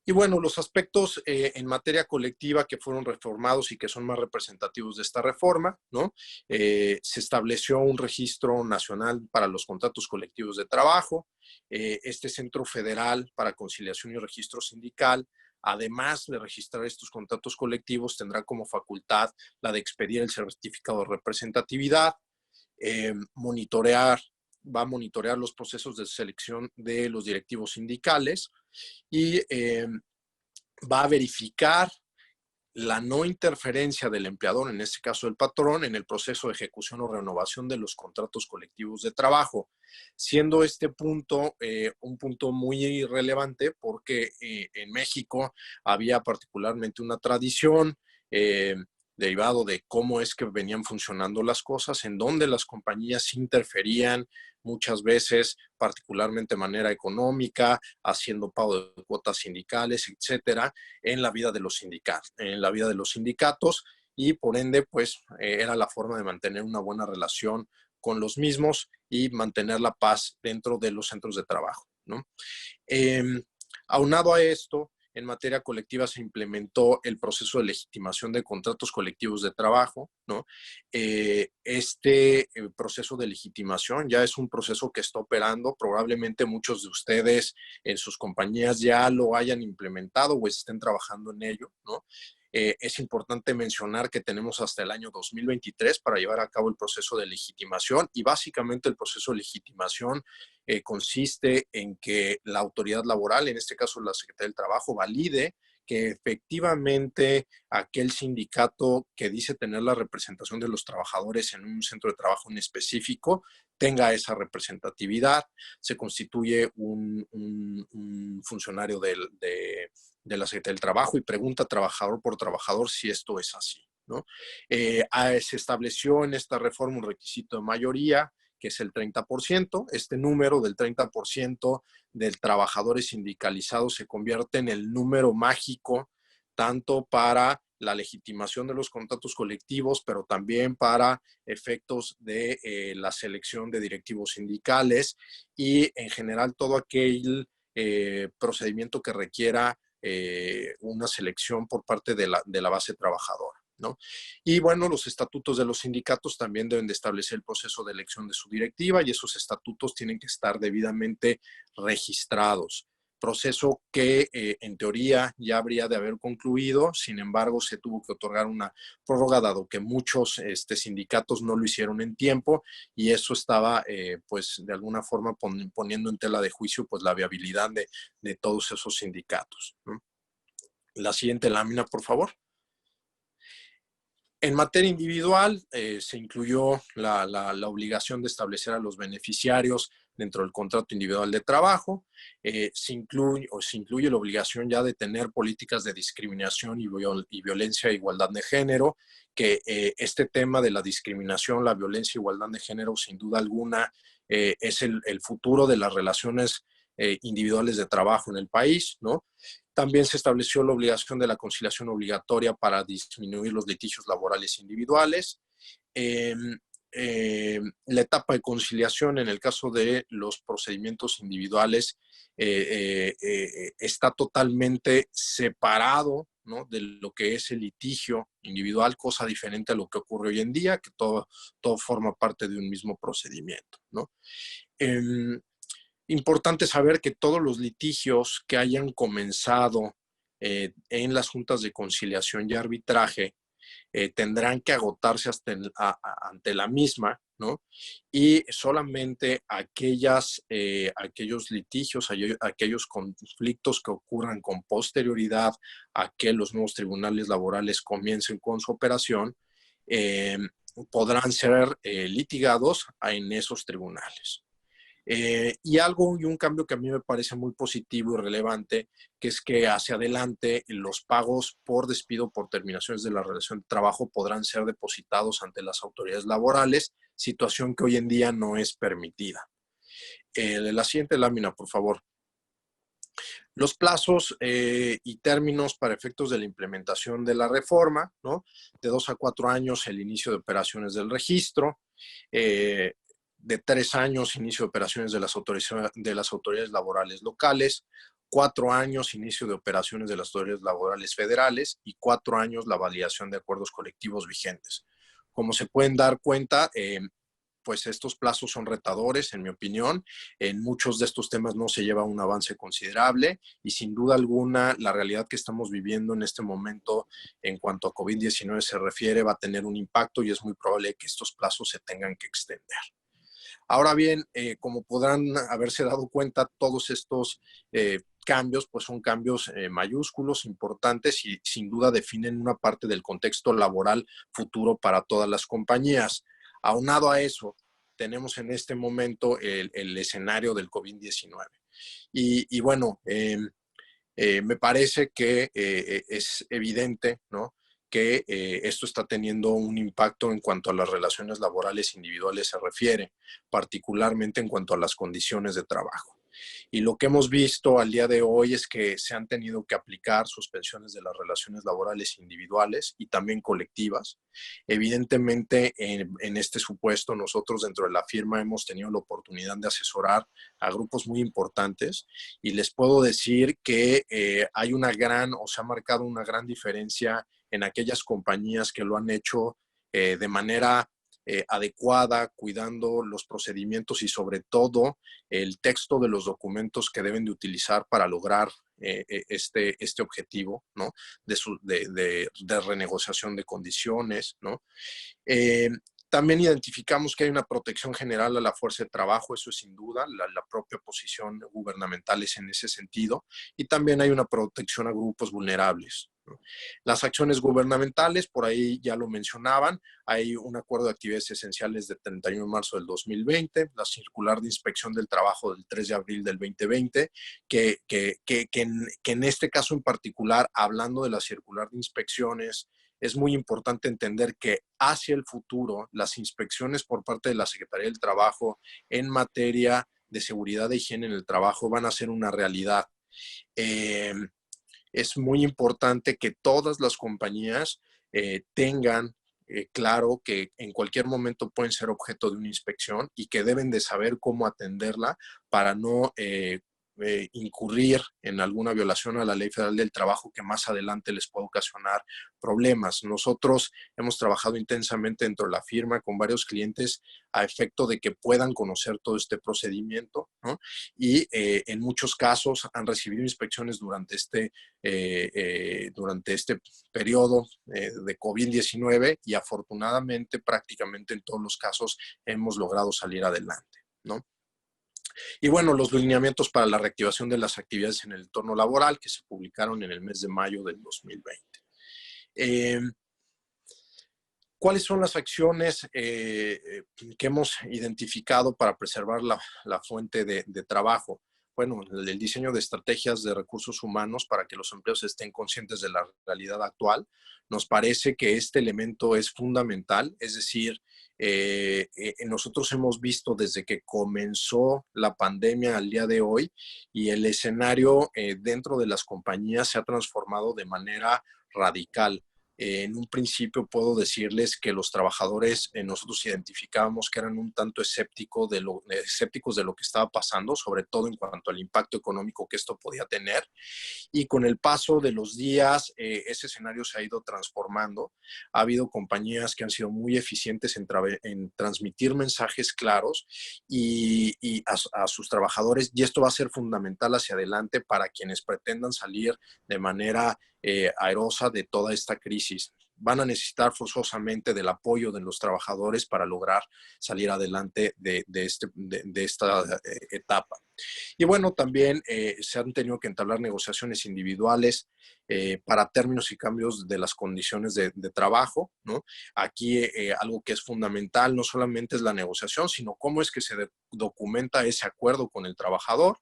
Y bueno, los aspectos en materia colectiva que fueron reformados y que son más representativos de esta reforma, ¿no? Se estableció un registro nacional para los contratos colectivos de trabajo, este Centro Federal para Conciliación y Registro Sindical, además de registrar estos contratos colectivos, tendrá como facultad la de expedir el certificado de representatividad, va a monitorear los procesos de selección de los directivos sindicales y va a verificar la no interferencia del empleador, en este caso el patrón, en el proceso de ejecución o renovación de los contratos colectivos de trabajo, siendo este punto un punto muy relevante porque en México había particularmente una tradición derivado de cómo es que venían funcionando las cosas, en donde las compañías interferían muchas veces, particularmente de manera económica, haciendo pago de cuotas sindicales, etcétera, en la vida de los sindicatos, y por ende, pues, era la forma de mantener una buena relación con los mismos y mantener la paz dentro de los centros de trabajo, ¿no? Aunado a esto, en materia colectiva se implementó el proceso de legitimación de contratos colectivos de trabajo, ¿no? Este proceso de legitimación ya es un proceso que está operando. Probablemente muchos de ustedes en sus compañías ya lo hayan implementado o estén trabajando en ello, ¿no? Es importante mencionar que tenemos hasta el año 2023 para llevar a cabo el proceso de legitimación, y básicamente el proceso de legitimación consiste en que la autoridad laboral, en este caso la Secretaría del Trabajo, valide que efectivamente aquel sindicato que dice tener la representación de los trabajadores en un centro de trabajo en específico tenga esa representatividad. Se constituye un funcionario de la Secretaría del Trabajo y pregunta trabajador por trabajador si esto es así, ¿no? Se estableció en esta reforma un requisito de mayoría, que es el 30%. Este número del 30% de trabajadores sindicalizados se convierte en el número mágico, tanto para la legitimación de los contratos colectivos, pero también para efectos de la selección de directivos sindicales y en general todo aquel procedimiento que requiera una selección por parte de la base trabajadora, ¿no? Y bueno, los estatutos de los sindicatos también deben de establecer el proceso de elección de su directiva, y esos estatutos tienen que estar debidamente registrados. Proceso que en teoría ya habría de haber concluido. Sin embargo, se tuvo que otorgar una prórroga dado que muchos sindicatos no lo hicieron en tiempo, y eso estaba pues de alguna forma poniendo en tela de juicio pues la viabilidad de todos esos sindicatos, ¿no? La siguiente lámina, por favor. En materia individual, se incluyó la obligación de establecer a los beneficiarios dentro del contrato individual de trabajo. Se incluye la obligación ya de tener políticas de discriminación y violencia e igualdad de género, que este tema de la discriminación, la violencia e igualdad de género, sin duda alguna, es el futuro de las relaciones individuales de trabajo en el país, ¿no? También se estableció la obligación de la conciliación obligatoria para disminuir los litigios laborales individuales. La etapa de conciliación en el caso de los procedimientos individuales está totalmente separado, ¿no?, de lo que es el litigio individual, cosa diferente a lo que ocurre hoy en día, que todo forma parte de un mismo procedimiento, ¿no? Importante saber que todos los litigios que hayan comenzado en las juntas de conciliación y arbitraje tendrán que agotarse ante la misma, ¿no? Y solamente aquellos litigios, aquellos conflictos que ocurran con posterioridad a que los nuevos tribunales laborales comiencen con su operación, podrán ser litigados en esos tribunales. Y un cambio que a mí me parece muy positivo y relevante, que es que hacia adelante los pagos por despido, por terminaciones de la relación de trabajo, podrán ser depositados ante las autoridades laborales, situación que hoy en día no es permitida. La siguiente lámina, por favor. Los plazos y términos para efectos de la implementación de la reforma, ¿no? De 2 a 4 años el inicio de operaciones del registro, de 3 años inicio de operaciones de las autoridades laborales locales, 4 años inicio de operaciones de las autoridades laborales federales y 4 años la validación de acuerdos colectivos vigentes. Como se pueden dar cuenta, pues estos plazos son retadores, en mi opinión. En muchos de estos temas no se lleva un avance considerable y sin duda alguna la realidad que estamos viviendo en este momento en cuanto a COVID-19 se refiere va a tener un impacto y es muy probable que estos plazos se tengan que extender. Ahora bien, como podrán haberse dado cuenta, todos estos cambios pues son cambios mayúsculos, importantes y sin duda definen una parte del contexto laboral futuro para todas las compañías. Aunado a eso, tenemos en este momento el escenario del COVID-19. Y bueno, me parece que es evidente, ¿no?, que esto está teniendo un impacto en cuanto a las relaciones laborales individuales se refiere, particularmente en cuanto a las condiciones de trabajo. Y lo que hemos visto al día de hoy es que se han tenido que aplicar suspensiones de las relaciones laborales individuales y también colectivas. Evidentemente, en este supuesto, nosotros dentro de la firma hemos tenido la oportunidad de asesorar a grupos muy importantes y les puedo decir que hay una gran, o se ha marcado una gran diferencia en aquellas compañías que lo han hecho de manera adecuada, cuidando los procedimientos y sobre todo el texto de los documentos que deben de utilizar para lograr este objetivo, ¿no? De renegociación de condiciones, ¿no? También identificamos que hay una protección general a la fuerza de trabajo, eso es sin duda, la propia posición gubernamental es en ese sentido, y también hay una protección a grupos vulnerables, ¿no? Las acciones gubernamentales, por ahí ya lo mencionaban, hay un acuerdo de actividades esenciales del 31 de marzo del 2020, la circular de inspección del trabajo del 3 de abril del 2020, que en este caso en particular, hablando de la circular de inspecciones, es muy importante entender que hacia el futuro las inspecciones por parte de la Secretaría del Trabajo en materia de seguridad e higiene en el trabajo van a ser una realidad. Es muy importante que todas las compañías tengan claro que en cualquier momento pueden ser objeto de una inspección y que deben de saber cómo atenderla para no incurrir en alguna violación a la Ley Federal del Trabajo que más adelante les pueda ocasionar problemas. Nosotros hemos trabajado intensamente dentro de la firma con varios clientes a efecto de que puedan conocer todo este procedimiento, ¿no? Y en muchos casos han recibido inspecciones durante este periodo de COVID-19 y afortunadamente prácticamente en todos los casos hemos logrado salir adelante, ¿no? Y bueno, los lineamientos para la reactivación de las actividades en el entorno laboral que se publicaron en el mes de mayo del 2020. ¿Cuáles son las acciones que hemos identificado para preservar la fuente de trabajo? Bueno, el diseño de estrategias de recursos humanos para que los empleados estén conscientes de la realidad actual. Nos parece que este elemento es fundamental, es decir, nosotros hemos visto desde que comenzó la pandemia al día de hoy y el escenario dentro de las compañías se ha transformado de manera radical. En un principio puedo decirles que los trabajadores nosotros identificábamos que eran un tanto escépticos de lo que estaba pasando, sobre todo en cuanto al impacto económico que esto podía tener. Y con el paso de los días, ese escenario se ha ido transformando. Ha habido compañías que han sido muy eficientes en transmitir mensajes claros y a sus trabajadores, y esto va a ser fundamental hacia adelante para quienes pretendan salir de manera airosa de toda esta crisis. Van a necesitar forzosamente del apoyo de los trabajadores para lograr salir adelante de esta etapa. Y bueno, también se han tenido que entablar negociaciones individuales para términos y cambios de las condiciones de trabajo, ¿no? Aquí algo que es fundamental no solamente es la negociación, sino cómo es que se documenta ese acuerdo con el trabajador.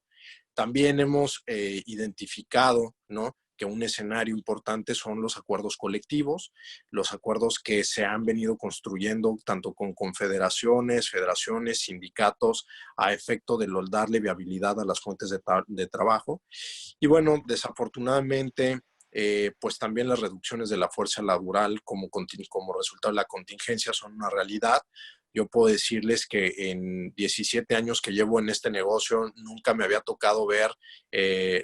También hemos identificado, ¿no?, que un escenario importante son los acuerdos colectivos, los acuerdos que se han venido construyendo tanto con confederaciones, federaciones, sindicatos, a efecto de darle viabilidad a las fuentes de trabajo. Y bueno, desafortunadamente, pues también las reducciones de la fuerza laboral como resultado de la contingencia son una realidad. Yo puedo decirles que en 17 años que llevo en este negocio, nunca me había tocado ver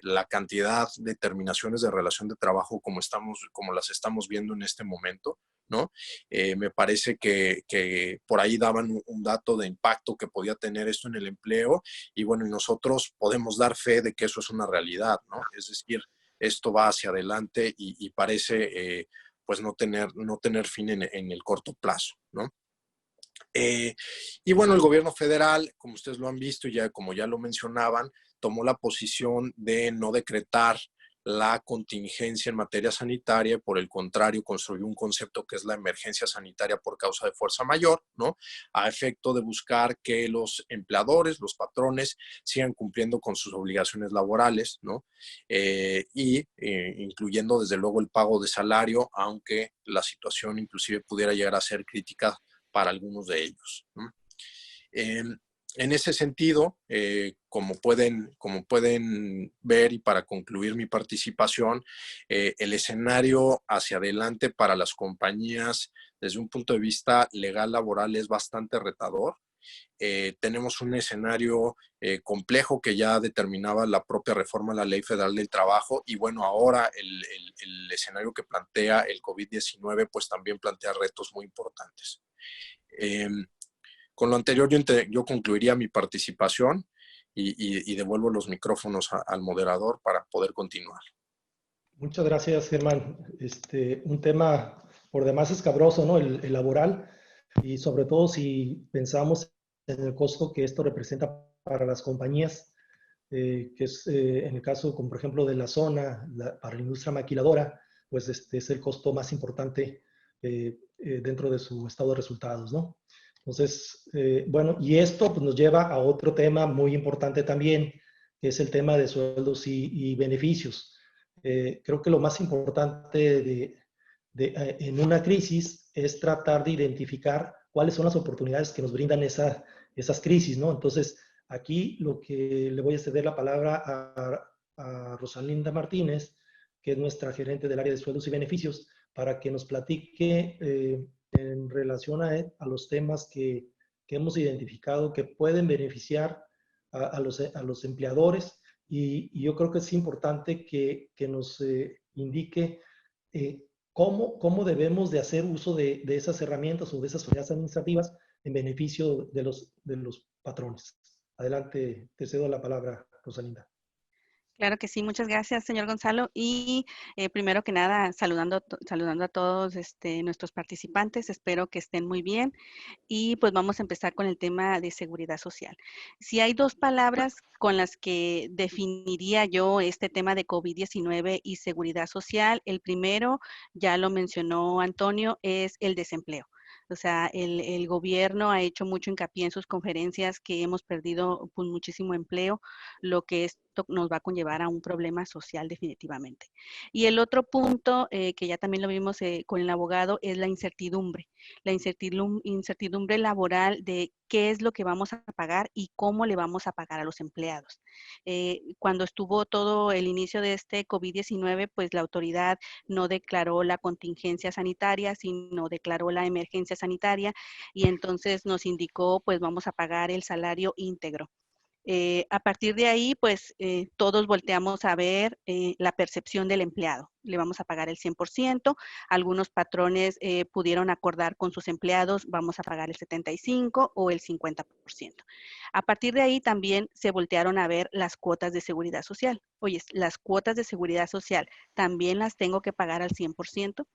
la cantidad de terminaciones de relación de trabajo como las estamos viendo en este momento, ¿no? Me parece que por ahí daban un dato de impacto que podía tener esto en el empleo y bueno, y nosotros podemos dar fe de que eso es una realidad, ¿no? Es decir, esto va hacia adelante y parece pues no tener fin en el corto plazo, ¿no? Y bueno, el gobierno federal, como ustedes lo han visto, como ya lo mencionaban, tomó la posición de no decretar la contingencia en materia sanitaria, por el contrario, construyó un concepto que es la emergencia sanitaria por causa de fuerza mayor, ¿no? A efecto de buscar que los empleadores, los patrones, sigan cumpliendo con sus obligaciones laborales, ¿no? Incluyendo desde luego el pago de salario, aunque la situación inclusive pudiera llegar a ser crítica para algunos de ellos, ¿no? En ese sentido, como pueden ver, y para concluir mi participación, el escenario hacia adelante para las compañías desde un punto de vista legal laboral es bastante retador. Tenemos un escenario complejo que ya determinaba la propia reforma a la Ley Federal del Trabajo, y bueno, ahora el escenario que plantea el COVID-19 pues también plantea retos muy importantes. Con lo anterior yo concluiría mi participación y devuelvo los micrófonos al moderador para poder continuar. Muchas gracias, Germán. Un tema por demás escabroso, ¿no? El laboral, y sobre todo si pensamos en el costo que esto representa para las compañías, que es en el caso, como por ejemplo, de la zona, para la industria maquiladora, pues es el costo más importante dentro de su estado de resultados, ¿no? Entonces, bueno, y esto pues, nos lleva a otro tema muy importante también, que es el tema de sueldos y beneficios. Creo que lo más importante en una crisis es tratar de identificar cuáles son las oportunidades que nos brindan esas crisis, ¿no? Entonces, aquí lo que le voy a ceder la palabra a Rosalinda Martínez, que es nuestra gerente del área de sueldos y beneficios, para que nos platique en relación a los temas que hemos identificado que pueden beneficiar a los empleadores. Y yo creo que es importante que nos indique cómo debemos de hacer uso de esas herramientas o de esas unidades administrativas en beneficio de los patrones. Adelante, te cedo la palabra, Rosalinda. Claro que sí, muchas gracias, señor Gonzalo. Y primero que nada, saludando a todos nuestros participantes, espero que estén muy bien. Y pues vamos a empezar con el tema de seguridad social. Si hay dos palabras con las que definiría yo este tema de COVID-19 y seguridad social, el primero, ya lo mencionó Antonio, es el desempleo. O sea, el gobierno ha hecho mucho hincapié en sus conferencias que hemos perdido pues, muchísimo empleo, lo que esto nos va a conllevar a un problema social definitivamente. Y el otro punto, que ya también lo vimos con el abogado, es la incertidumbre. La incertidumbre laboral de qué es lo que vamos a pagar y cómo le vamos a pagar a los empleados. Cuando estuvo todo el inicio de este COVID-19, pues la autoridad no declaró la contingencia sanitaria, sino declaró la emergencia sanitaria, y entonces nos indicó, pues vamos a pagar el salario íntegro. A partir de ahí, pues todos volteamos a ver la percepción del empleado. Le vamos a pagar el 100%. Algunos patrones pudieron acordar con sus empleados, vamos a pagar el 75% o el 50%. A partir de ahí también se voltearon a ver las cuotas de seguridad social. Oye, las cuotas de seguridad social también las tengo que pagar al 100%.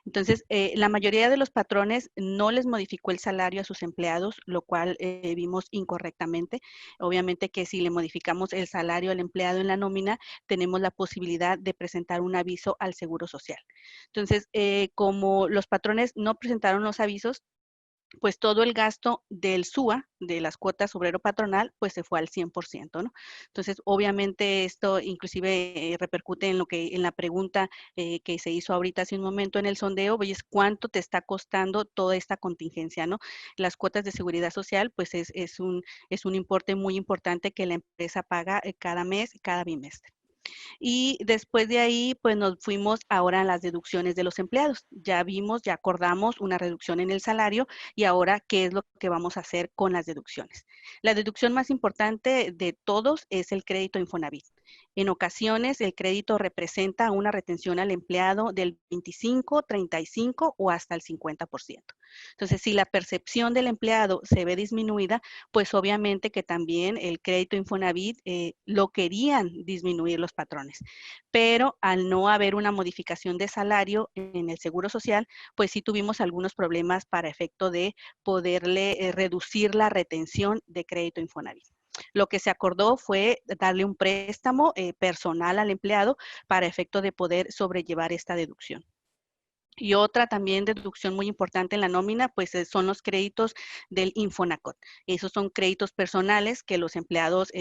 Entonces, la mayoría de los patrones no les modificó el salario a sus empleados, lo cual vimos incorrectamente. Obviamente que si le modificamos el salario al empleado en la nómina, tenemos la posibilidad de presentar un aviso al Seguro Social. Entonces, como los patrones no presentaron los avisos, pues todo el gasto del SUA, de las cuotas obrero patronal, pues se fue al 100%, ¿no? Entonces, obviamente esto inclusive repercute en la pregunta que se hizo ahorita hace un momento en el sondeo, oye, ¿cuánto te está costando toda esta contingencia, no? Las cuotas de seguridad social, pues es un importe muy importante que la empresa paga cada mes, cada bimestre. Y después de ahí, pues nos fuimos ahora a las deducciones de los empleados. Ya vimos, ya acordamos una reducción en el salario, y ahora, ¿qué es lo que vamos a hacer con las deducciones? La deducción más importante de todos es el crédito Infonavit. En ocasiones, el crédito representa una retención al empleado del 25, 35 o hasta el 50%. Entonces, si la percepción del empleado se ve disminuida, pues obviamente que también el crédito Infonavit lo querían disminuir los patrones. Pero al no haber una modificación de salario en el Seguro Social, pues sí tuvimos algunos problemas para efecto de poderle reducir la retención de crédito Infonavit. Lo que se acordó fue darle un préstamo personal al empleado para efecto de poder sobrellevar esta deducción. Y otra también deducción muy importante en la nómina, pues son los créditos del Infonacot. Esos son créditos personales que los empleados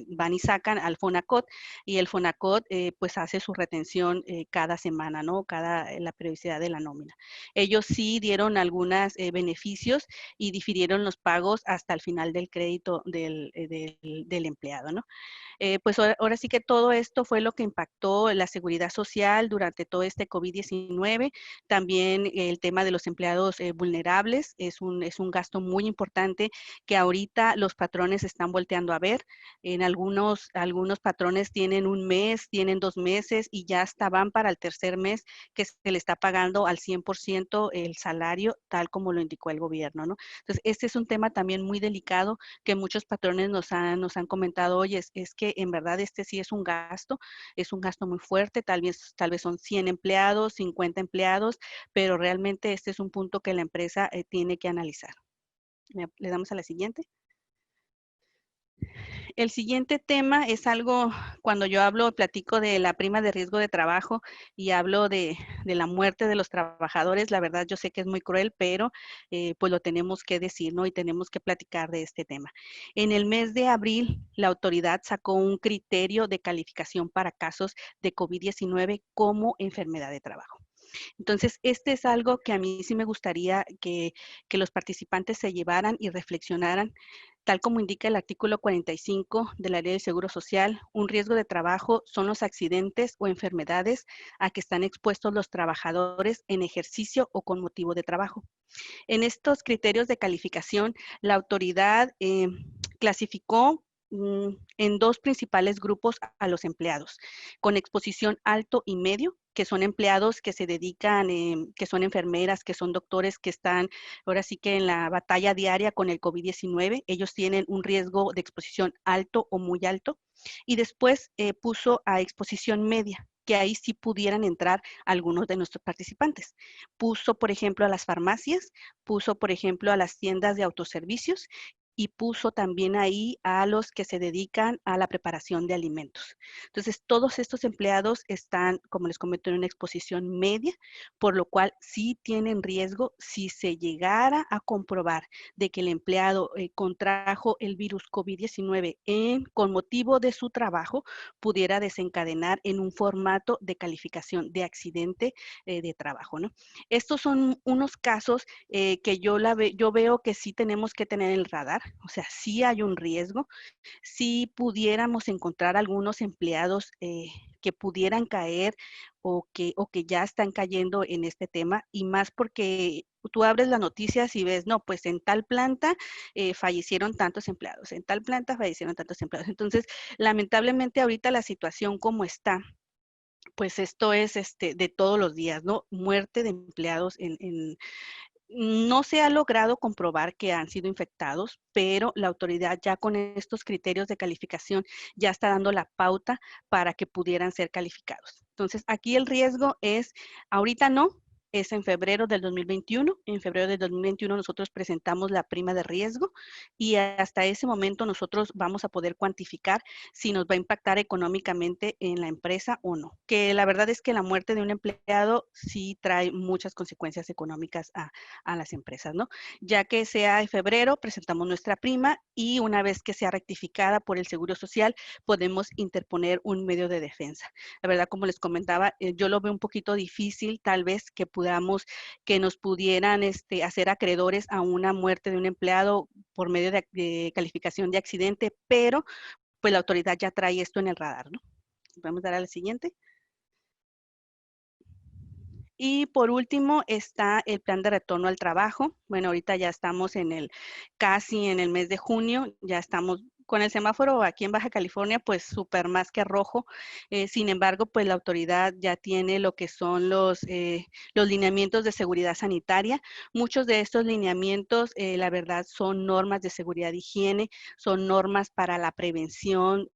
van y sacan al Fonacot, y el Fonacot pues hace su retención cada semana, ¿no? La periodicidad de la nómina. Ellos sí dieron algunos beneficios y difirieron los pagos hasta el final del crédito del empleado, ¿no? Pues ahora sí que todo esto fue lo que impactó la seguridad social durante todo este COVID-19. También el tema de los empleados vulnerables es un gasto muy importante que ahorita los patrones están volteando a ver. En algunos patrones tienen un mes, tienen 2 meses y ya hasta van para el tercer mes que se le está pagando al 100% el salario, tal como lo indicó el gobierno, ¿no? Entonces, este es un tema también muy delicado que muchos patrones nos han comentado, oye, es que en verdad este sí es un gasto muy fuerte, tal vez son 100 empleados, 50 empleados, pero realmente este es un punto que la empresa tiene que analizar. Le damos a la siguiente. El siguiente tema es algo, cuando yo platico de la prima de riesgo de trabajo y hablo de la muerte de los trabajadores, la verdad yo sé que es muy cruel, pero pues lo tenemos que decir, ¿no? Y tenemos que platicar de este tema. En el mes de abril, la autoridad sacó un criterio de calificación para casos de COVID-19 como enfermedad de trabajo. Entonces, este es algo que a mí sí me gustaría que los participantes se llevaran y reflexionaran. Tal como indica el artículo 45 de la Ley del Seguro Social, un riesgo de trabajo son los accidentes o enfermedades a que están expuestos los trabajadores en ejercicio o con motivo de trabajo. En estos criterios de calificación, la autoridad clasificó en 2 principales grupos a los empleados, con exposición alto y medio, que son empleados que se dedican, que son enfermeras, que son doctores, que están ahora sí que en la batalla diaria con el COVID-19. Ellos tienen un riesgo de exposición alto o muy alto. Y después puso a exposición media, que ahí sí pudieran entrar algunos de nuestros participantes. Puso, por ejemplo, a las farmacias, puso, por ejemplo, a las tiendas de autoservicios y puso también ahí a los que se dedican a la preparación de alimentos. Entonces, todos estos empleados están, como les comento, en una exposición media, por lo cual sí tienen riesgo si se llegara a comprobar de que el empleado contrajo el virus COVID-19 con motivo de su trabajo, pudiera desencadenar en un formato de calificación de accidente de trabajo, ¿no? Estos son unos casos que yo veo que sí tenemos que tener en el radar, o sea, sí hay un riesgo, sí pudiéramos encontrar algunos empleados que pudieran caer o que ya están cayendo en este tema, y más porque tú abres las noticias y ves, no, pues en tal planta fallecieron tantos empleados, en tal planta fallecieron tantos empleados. Entonces, lamentablemente ahorita la situación como está, pues esto es de todos los días, ¿no? Muerte de empleados no se ha logrado comprobar que han sido infectados, pero la autoridad ya con estos criterios de calificación ya está dando la pauta para que pudieran ser calificados. Entonces, aquí el riesgo es, ahorita no, es en febrero del 2021. En febrero del 2021 nosotros presentamos la prima de riesgo y hasta ese momento nosotros vamos a poder cuantificar si nos va a impactar económicamente en la empresa o no. Que la verdad es que la muerte de un empleado sí trae muchas consecuencias económicas a las empresas, ¿no? Ya que sea en febrero, presentamos nuestra prima y una vez que sea rectificada por el Seguro Social, podemos interponer un medio de defensa. La verdad, como les comentaba, yo lo veo un poquito difícil, tal vez que nos pudieran hacer acreedores a una muerte de un empleado por medio de calificación de accidente, pero pues la autoridad ya trae esto en el radar, ¿no? Vamos a dar a la siguiente. Y por último está el plan de retorno al trabajo. Bueno, ahorita ya estamos casi en el mes de junio, ya estamos con el semáforo aquí en Baja California, pues súper más que rojo. Sin embargo, pues la autoridad ya tiene lo que son los lineamientos de seguridad sanitaria. Muchos de estos lineamientos, la verdad, son normas de seguridad e higiene, son normas para la prevención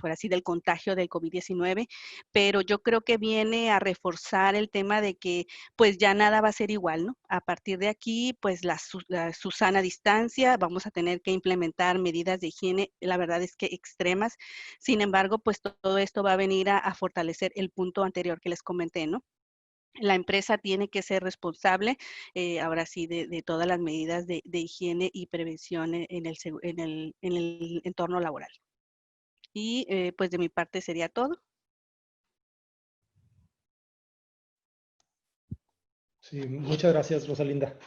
ahora sí, del contagio del COVID-19, pero yo creo que viene a reforzar el tema de que pues ya nada va a ser igual, ¿no? A partir de aquí, pues la sana distancia, vamos a tener que implementar medidas de higiene, la verdad es que extremas. Sin embargo, pues todo esto va a venir a fortalecer el punto anterior que les comenté, ¿no? La empresa tiene que ser responsable, ahora sí, de todas las medidas de higiene y prevención en el entorno laboral. Y pues de mi parte sería todo. Sí, muchas gracias, Rosalinda.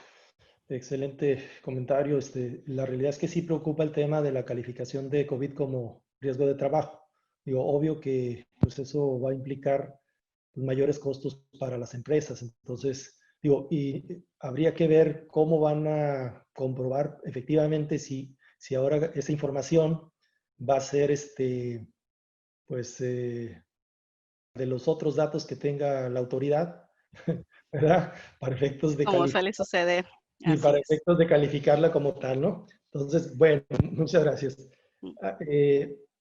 Excelente comentario. La realidad es que sí preocupa el tema de la calificación de COVID como riesgo de trabajo. Digo, obvio que pues eso va a implicar mayores costos para las empresas. Entonces, digo, y habría que ver cómo van a comprobar efectivamente si ahora esa información va a ser pues, de los otros datos que tenga la autoridad, ¿verdad? Para efectos de Como suele calificar suceder, y así para es. efectos de calificarla como tal, ¿no? Entonces, bueno, muchas gracias.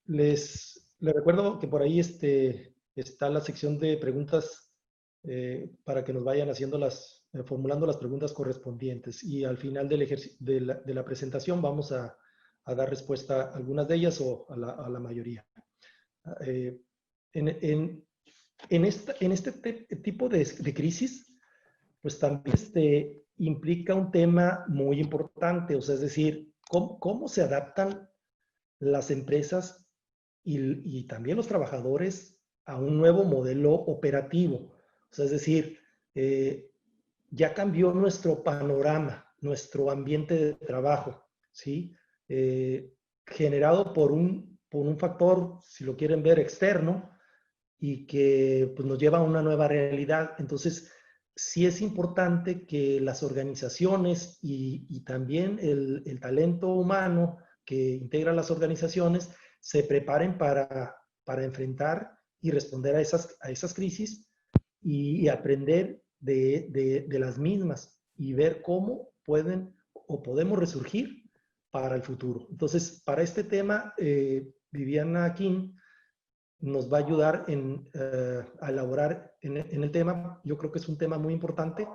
Les recuerdo que por ahí está la sección de preguntas para que nos vayan haciendo formulando las preguntas correspondientes. Y al final de la presentación vamos a dar respuesta a algunas de ellas o a la mayoría. Eh, en, en, en este tipo de crisis, pues también implica un tema muy importante, o sea, es decir, cómo se adaptan las empresas y también los trabajadores a un nuevo modelo operativo. O sea, es decir, ya cambió nuestro panorama, nuestro ambiente de trabajo, ¿sí? Generado por un factor, si lo quieren ver, externo, y que pues, nos lleva a una nueva realidad. Entonces, sí es importante que las organizaciones y también el talento humano que integra las organizaciones se preparen para enfrentar y responder a esas crisis y aprender de las mismas y ver cómo pueden o podemos resurgir para el futuro. Entonces, para este tema, Viviana King nos va a ayudar a elaborar en el tema. Yo creo que es un tema muy importante.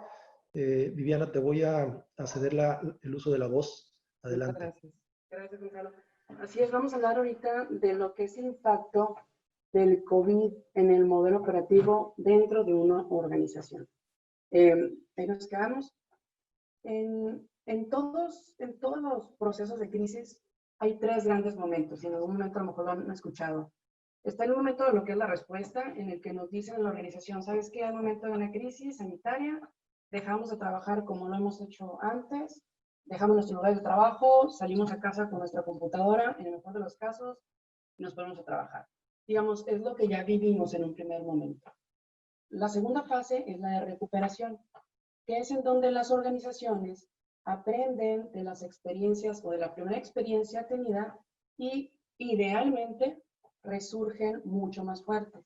Viviana, te voy a ceder el uso de la voz. Adelante. Muchas gracias. Gracias, Gonzalo. Así es, vamos a hablar ahorita de lo que es el impacto del COVID en el modelo operativo dentro de una organización. Ahí nos quedamos. En todos los procesos de crisis hay tres grandes momentos, y en algún momento a lo mejor lo han escuchado. Está el momento de lo que es la respuesta, en el que nos dicen en la organización, ¿sabes qué? Al momento de una crisis sanitaria, dejamos de trabajar como lo hemos hecho antes, dejamos nuestro lugar de trabajo, salimos a casa con nuestra computadora, en el mejor de los casos, y nos ponemos a trabajar. Digamos, es lo que ya vivimos en un primer momento. La segunda fase es la de recuperación, que es en donde las organizaciones aprenden de las experiencias o de la primera experiencia tenida y idealmente resurgen mucho más fuertes.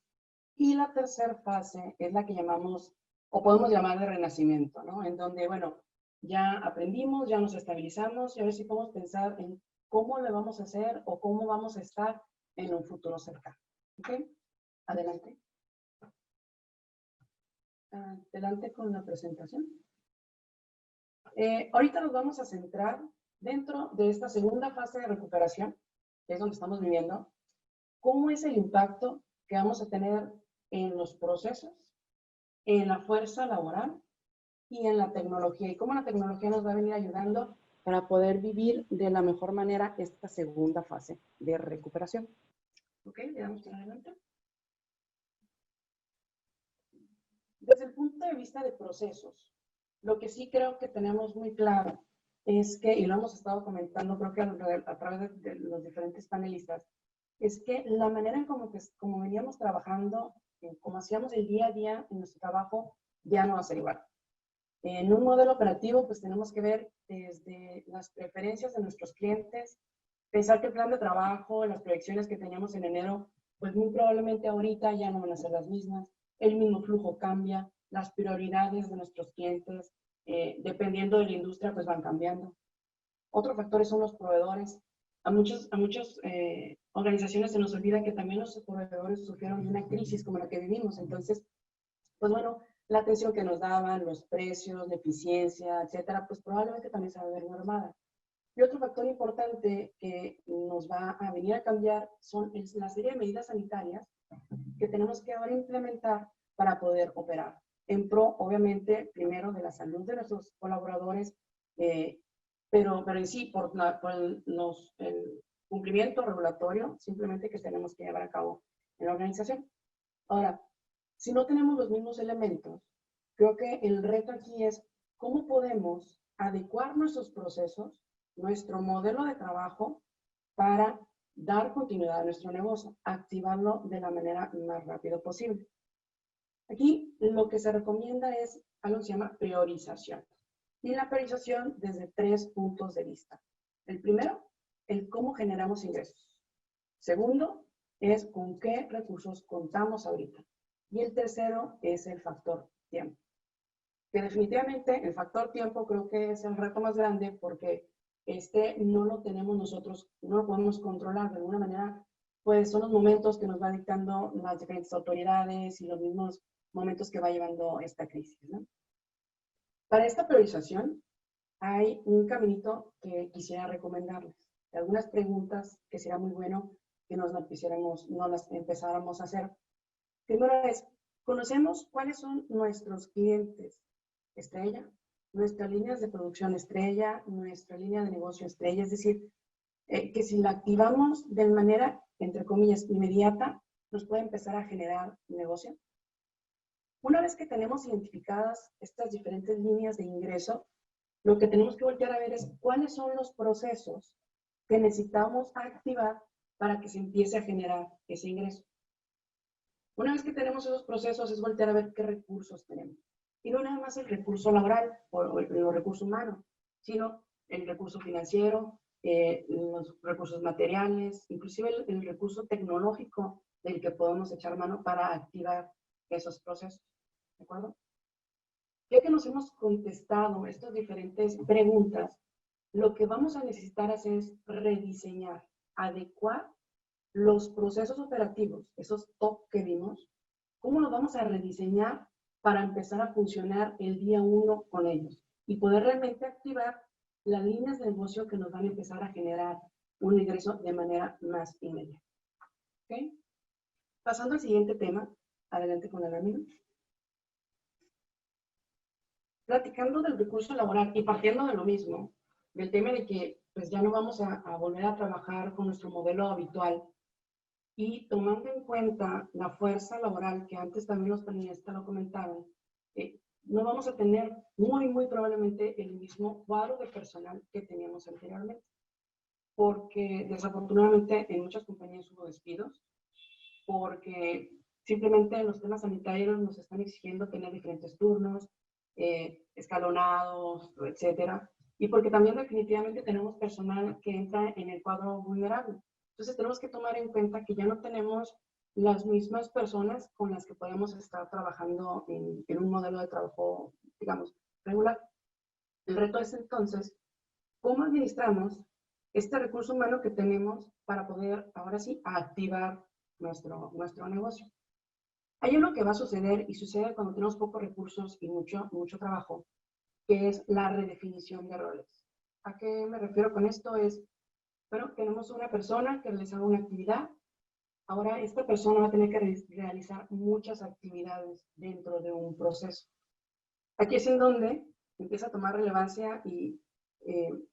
Y la tercera fase es la que llamamos, o podemos llamar de renacimiento, ¿no? En donde, bueno, ya aprendimos, ya nos estabilizamos y a ver si podemos pensar en cómo le vamos a hacer o cómo vamos a estar en un futuro cercano. ¿Ok? Adelante. Adelante con la presentación. Ahorita nos vamos a centrar dentro de esta segunda fase de recuperación, que es donde estamos viviendo, cómo es el impacto que vamos a tener en los procesos, en la fuerza laboral y en la tecnología, y cómo la tecnología nos va a venir ayudando para poder vivir de la mejor manera esta segunda fase de recuperación. ¿Ok? Le damos adelante. Desde el punto de vista de procesos, lo que sí creo que tenemos muy claro es que, y lo hemos estado comentando creo que a través de los diferentes panelistas, es que la manera en como veníamos trabajando, como hacíamos el día a día en nuestro trabajo, ya no va a ser igual. En un modelo operativo, pues tenemos que ver desde las preferencias de nuestros clientes, pensar que el plan de trabajo, las proyecciones que teníamos en enero, pues muy probablemente ahorita ya no van a ser las mismas. El mismo flujo cambia, las prioridades de nuestros clientes, dependiendo de la industria, pues van cambiando. Otros factores son los proveedores. a muchas organizaciones se nos olvida que también los proveedores sufrieron de una crisis como la que vivimos. Entonces, pues bueno, la atención que nos daban, los precios, la eficiencia, etcétera, pues probablemente también se va a ver mermada. Y otro factor importante que nos va a venir a cambiar es la serie de medidas sanitarias que tenemos que ahora implementar para poder operar. En pro, obviamente, primero de la salud de nuestros colaboradores, pero en sí, por el cumplimiento regulatorio, simplemente que tenemos que llevar a cabo en la organización. Ahora, si no tenemos los mismos elementos, creo que el reto aquí es cómo podemos adecuar nuestros procesos, nuestro modelo de trabajo para dar continuidad a nuestro negocio, activarlo de la manera más rápido posible. Aquí lo que se recomienda es algo que se llama priorización. Y la priorización desde 3 puntos de vista. El primero, el cómo generamos ingresos. Segundo, es con qué recursos contamos ahorita. Y el tercero es el factor tiempo. Que definitivamente el factor tiempo creo que es el reto más grande porque no lo tenemos nosotros, no lo podemos controlar de alguna manera, pues son los momentos que nos va dictando las diferentes autoridades y los mismos momentos que va llevando esta crisis, ¿no? Para esta priorización hay un caminito que quisiera recomendarles. Algunas preguntas que sería muy bueno que nos las empezáramos a hacer. Primero es, ¿conocemos cuáles son nuestros clientes estrella? Nuestras líneas de producción estrella, nuestra línea de negocio estrella, es decir, que si la activamos de manera, entre comillas, inmediata, nos puede empezar a generar negocio. Una vez que tenemos identificadas estas diferentes líneas de ingreso, lo que tenemos que voltear a ver es cuáles son los procesos que necesitamos activar para que se empiece a generar ese ingreso. Una vez que tenemos esos procesos, es voltear a ver qué recursos tenemos. Y no nada más el recurso laboral o el recurso humano, sino el recurso financiero, los recursos materiales, inclusive el recurso tecnológico del que podemos echar mano para activar esos procesos. ¿De acuerdo? Ya que nos hemos contestado estas diferentes preguntas, lo que vamos a necesitar hacer es rediseñar, adecuar los procesos operativos, esos top que vimos, cómo los vamos a rediseñar para empezar a funcionar el día 1 con ellos y poder realmente activar las líneas de negocio que nos van a empezar a generar un ingreso de manera más inmediata. ¿Okay? Pasando al siguiente tema, adelante con la lámina. Platicando del recurso laboral y partiendo de lo mismo, del tema de que pues ya no vamos a volver a trabajar con nuestro modelo habitual y tomando en cuenta la fuerza laboral que antes también los panelistas lo comentaban, no vamos a tener muy probablemente el mismo cuadro de personal que teníamos anteriormente, porque desafortunadamente en muchas compañías hubo despidos, porque simplemente los temas sanitarios nos están exigiendo tener diferentes turnos, escalonados, etcétera, y porque también definitivamente tenemos personal que entra en el cuadro vulnerable. Entonces tenemos que tomar en cuenta que ya no tenemos las mismas personas con las que podemos estar trabajando en un modelo de trabajo, digamos, regular. El reto es entonces, ¿cómo administramos este recurso humano que tenemos para poder, ahora sí, activar nuestro negocio? Hay uno que va a suceder y sucede cuando tenemos pocos recursos y mucho trabajo, que es la redefinición de roles. ¿A qué me refiero con esto? Es, bueno, tenemos una persona que realiza una actividad. Ahora esta persona va a tener que realizar muchas actividades dentro de un proceso. Aquí es en donde empieza a tomar relevancia y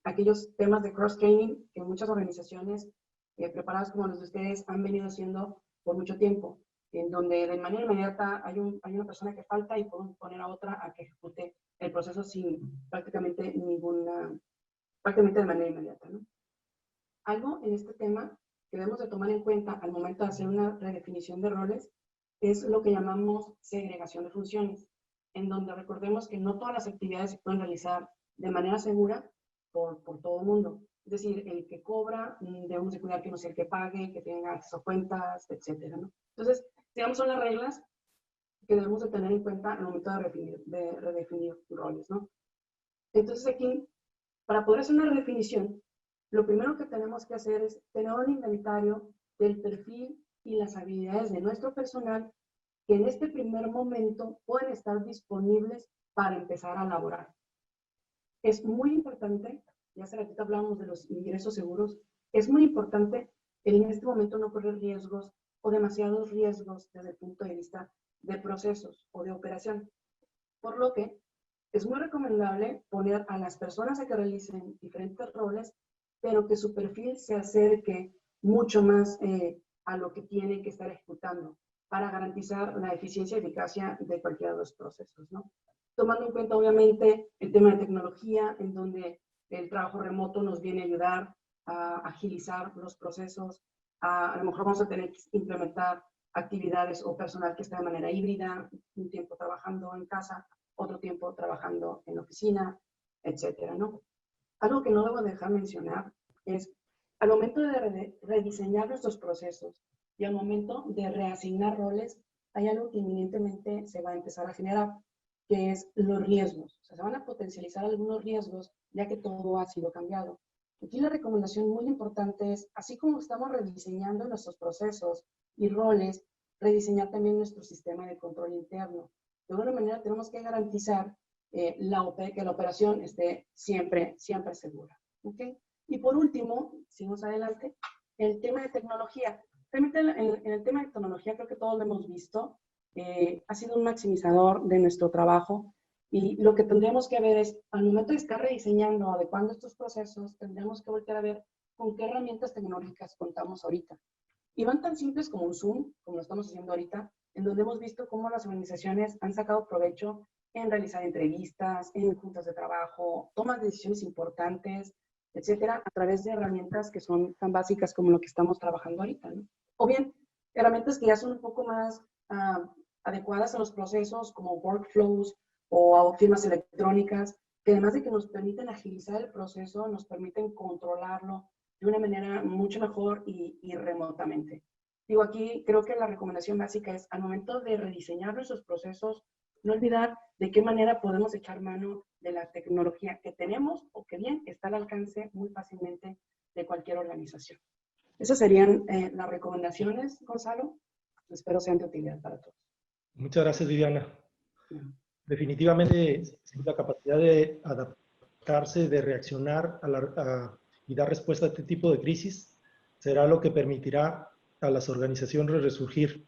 aquellos temas de cross-training que muchas organizaciones preparadas como los de ustedes han venido haciendo por mucho tiempo, en donde de manera inmediata hay una persona que falta y podemos poner a otra a que ejecute el proceso sin prácticamente de manera inmediata, ¿no? Algo en este tema que debemos de tomar en cuenta al momento de hacer una redefinición de roles es lo que llamamos segregación de funciones, en donde recordemos que no todas las actividades se pueden realizar de manera segura por todo el mundo. Es decir, el que cobra, debemos de cuidar que no sea el que pague, que tenga acceso a cuentas, etcétera, ¿no? Entonces, digamos, son las reglas que debemos de tener en cuenta al momento de redefinir roles, ¿no? Entonces aquí, para poder hacer una redefinición, lo primero que tenemos que hacer es tener un inventario del perfil y las habilidades de nuestro personal que en este primer momento pueden estar disponibles para empezar a laborar. Es muy importante, ya hace ratito hablamos de los ingresos seguros, es muy importante en este momento no correr riesgos o demasiados riesgos desde el punto de vista de procesos o de operación. Por lo que es muy recomendable poner a las personas a que realicen diferentes roles, pero que su perfil se acerque mucho más a lo que tienen que estar ejecutando para garantizar la eficiencia y eficacia de cualquiera de los procesos, ¿no? Tomando en cuenta, obviamente, el tema de tecnología, en donde el trabajo remoto nos viene a ayudar a agilizar los procesos. A lo mejor vamos a tener que implementar actividades o personal que está de manera híbrida, un tiempo trabajando en casa, otro tiempo trabajando en oficina, etcétera, ¿no? Algo que no debo dejar mencionar es, al momento de rediseñar nuestros procesos y al momento de reasignar roles, hay algo que inminentemente se va a empezar a generar, que es los riesgos. O sea, se van a potencializar algunos riesgos, ya que todo ha sido cambiado. Aquí la recomendación muy importante es, así como estamos rediseñando nuestros procesos y roles, rediseñar también nuestro sistema de control interno. De alguna manera tenemos que garantizar que la operación esté siempre segura. ¿Okay? Y por último, seguimos adelante, el tema de tecnología. Realmente en el tema de tecnología creo que todos lo hemos visto. Ha sido un maximizador de nuestro trabajo y lo que tendríamos que ver es, al momento de estar rediseñando, adecuando estos procesos, tendríamos que volver a ver con qué herramientas tecnológicas contamos ahorita. Y van tan simples como un Zoom, como lo estamos haciendo ahorita, en donde hemos visto cómo las organizaciones han sacado provecho en realizar entrevistas, en juntas de trabajo, tomas de decisiones importantes, etcétera, a través de herramientas que son tan básicas como lo que estamos trabajando ahorita, ¿no? O bien, herramientas que ya son un poco más adecuadas a los procesos, como workflows o firmas electrónicas, que además de que nos permiten agilizar el proceso, nos permiten controlarlo de una manera mucho mejor y remotamente. Digo, aquí creo que la recomendación básica es, al momento de rediseñar nuestros procesos, no olvidar de qué manera podemos echar mano de la tecnología que tenemos o que bien está al alcance muy fácilmente de cualquier organización. Esas serían las recomendaciones, Gonzalo. Espero sean de utilidad para todos. Muchas gracias, Viviana. Definitivamente, la capacidad de adaptarse, de reaccionar y dar respuesta a este tipo de crisis será lo que permitirá a las organizaciones resurgir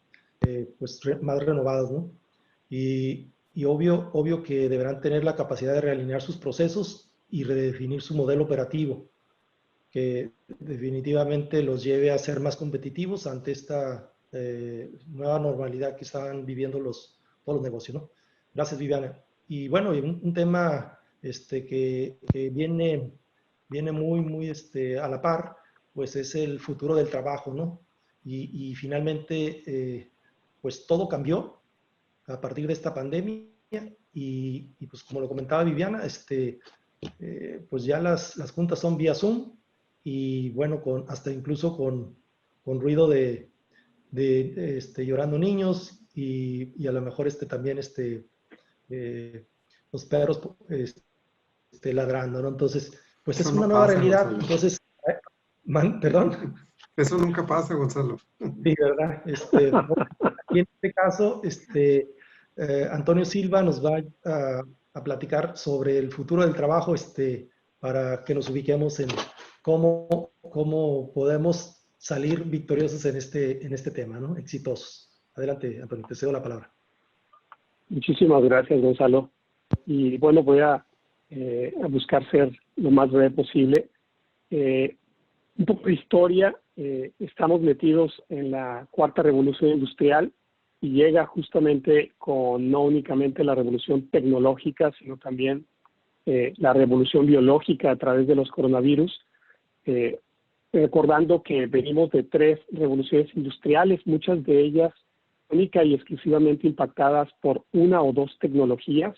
pues, más renovadas, ¿no? Y obvio que deberán tener la capacidad de realinear sus procesos y redefinir su modelo operativo, que definitivamente los lleve a ser más competitivos ante esta nueva normalidad que están viviendo todos los negocios, ¿no? Gracias, Viviana. Y bueno, un tema que viene muy a la par, pues es el futuro del trabajo, ¿no? Y finalmente, pues todo cambió a partir de esta pandemia y pues como lo comentaba Viviana, pues ya las juntas son vía Zoom y bueno, hasta incluso con ruido de llorando niños y a lo mejor también los perros ladrando, ¿no? Entonces, pues Eso es no una nueva pasa, realidad. Gonzalo. Entonces, perdón. Eso nunca pasa, Gonzalo. Sí, ¿verdad? Aquí en este caso, Antonio Silva nos va a platicar sobre el futuro del trabajo, para que nos ubiquemos en cómo podemos salir victoriosos en este tema, ¿no? Exitosos. Adelante, Antonio, te cedo la palabra. Muchísimas gracias, Gonzalo. Y bueno, voy a buscar ser lo más breve posible. Un poco de historia. Estamos metidos en la cuarta revolución industrial y llega justamente con no únicamente la revolución tecnológica, sino también la revolución biológica a través de los coronavirus. Recordando que venimos de 3 revoluciones industriales, muchas de ellas única y exclusivamente impactadas por una o 2 tecnologías.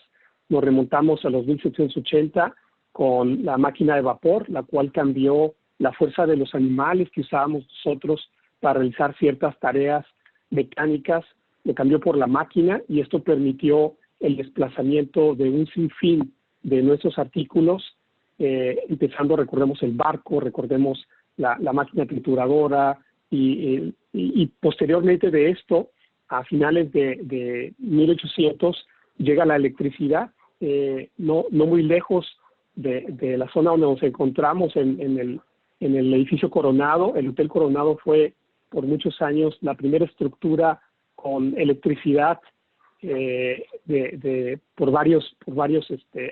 Nos remontamos a los 1780 con la máquina de vapor, la cual cambió la fuerza de los animales que usábamos nosotros para realizar ciertas tareas mecánicas, lo cambió por la máquina y esto permitió el desplazamiento de un sinfín de nuestros artículos empezando, recordemos el barco, recordemos la máquina trituradora, y posteriormente de esto, a finales de 1800, llega la electricidad, no muy lejos de la zona donde nos encontramos, en el edificio Coronado. El Hotel Coronado fue por muchos años la primera estructura con electricidad por varios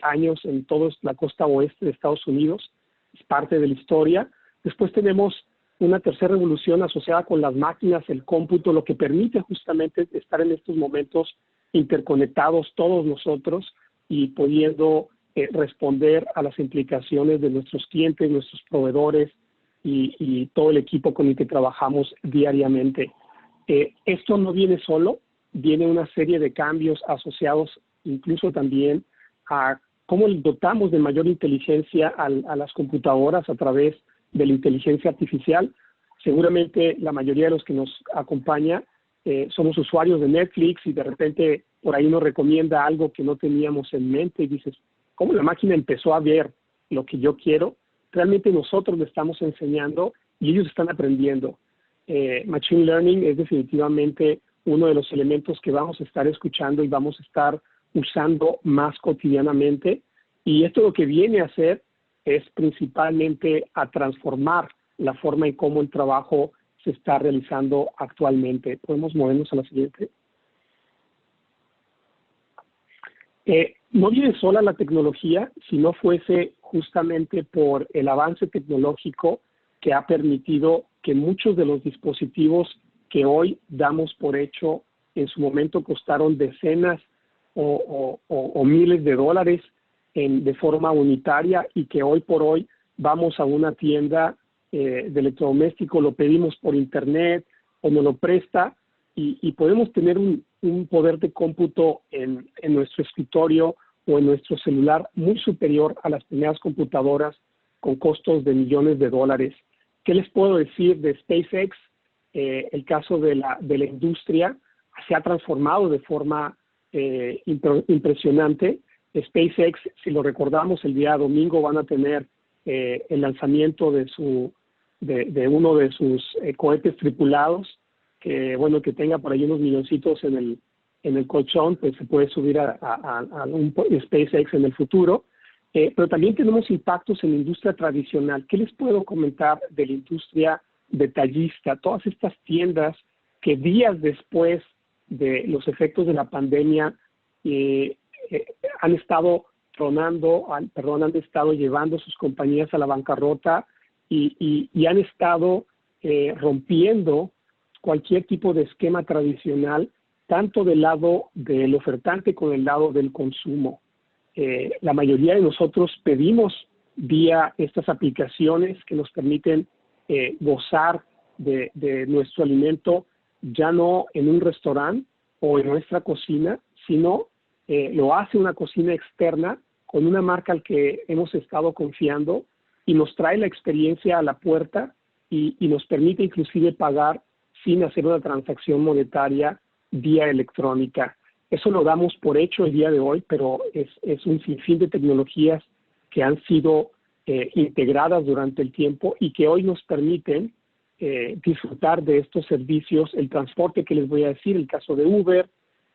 años en toda la costa oeste de Estados Unidos. Es parte de la historia. Después tenemos una tercera revolución asociada con las máquinas, el cómputo, lo que permite justamente estar en estos momentos interconectados todos nosotros y pudiendo responder a las implicaciones de nuestros clientes, nuestros proveedores y todo el equipo con el que trabajamos diariamente. Esto no viene solo, viene una serie de cambios asociados incluso también a cómo dotamos de mayor inteligencia a las computadoras a través de la inteligencia artificial. Seguramente la mayoría de los que nos acompaña somos usuarios de Netflix y de repente por ahí nos recomienda algo que no teníamos en mente y dices, ¿cómo la máquina empezó a ver lo que yo quiero? Realmente nosotros le estamos enseñando y ellos están aprendiendo. Machine Learning es definitivamente uno de los elementos que vamos a estar escuchando y vamos a estar usando más cotidianamente. Y esto lo que viene a hacer es principalmente a transformar la forma en cómo el trabajo se está realizando actualmente. ¿Podemos movernos a la siguiente? No viene sola la tecnología, si no fuese justamente por el avance tecnológico que ha permitido que muchos de los dispositivos que hoy damos por hecho en su momento costaron decenas o miles de dólares de forma unitaria y que hoy por hoy vamos a una tienda de electrodoméstico, lo pedimos por internet o nos lo presta y podemos tener un poder de cómputo en nuestro escritorio o en nuestro celular muy superior a las primeras computadoras con costos de millones de dólares. ¿Qué les puedo decir de SpaceX? El caso de la industria se ha transformado de forma impresionante. SpaceX, si lo recordamos, el día domingo van a tener el lanzamiento de uno de sus cohetes tripulados, que tenga por ahí unos milloncitos en el colchón, pues se puede subir a un SpaceX en el futuro. Pero también tenemos impactos en la industria tradicional. ¿Qué les puedo comentar de la industria detallista? Todas estas tiendas que días después de los efectos de la pandemia han estado han estado llevando sus compañías a la bancarrota y han estado rompiendo cualquier tipo de esquema tradicional, tanto del lado del ofertante como del lado del consumo. La mayoría de nosotros pedimos vía estas aplicaciones que nos permiten gozar de nuestro alimento, ya no en un restaurante o en nuestra cocina, sino lo hace una cocina externa con una marca al que hemos estado confiando y nos trae la experiencia a la puerta y nos permite inclusive pagar sin hacer una transacción monetaria vía electrónica. Eso lo damos por hecho el día de hoy, pero es un sinfín de tecnologías que han sido integradas durante el tiempo y que hoy nos permiten disfrutar de estos servicios, el transporte que les voy a decir, el caso de Uber,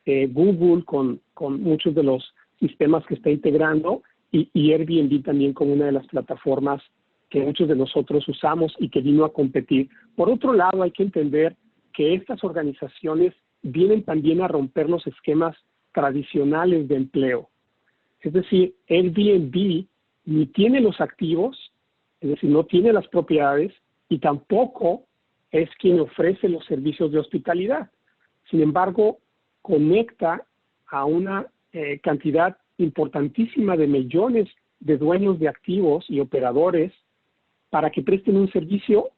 Google con muchos de los sistemas que está integrando y Airbnb también como una de las plataformas que muchos de nosotros usamos y que vino a competir. Por otro lado, hay que entender que estas organizaciones vienen también a romper los esquemas tradicionales de empleo. Es decir, Airbnb ni tiene los activos, es decir, no tiene las propiedades y tampoco es quien ofrece los servicios de hospitalidad. Sin embargo, conecta a una cantidad importantísima de millones de dueños de activos y operadores para que presten un servicio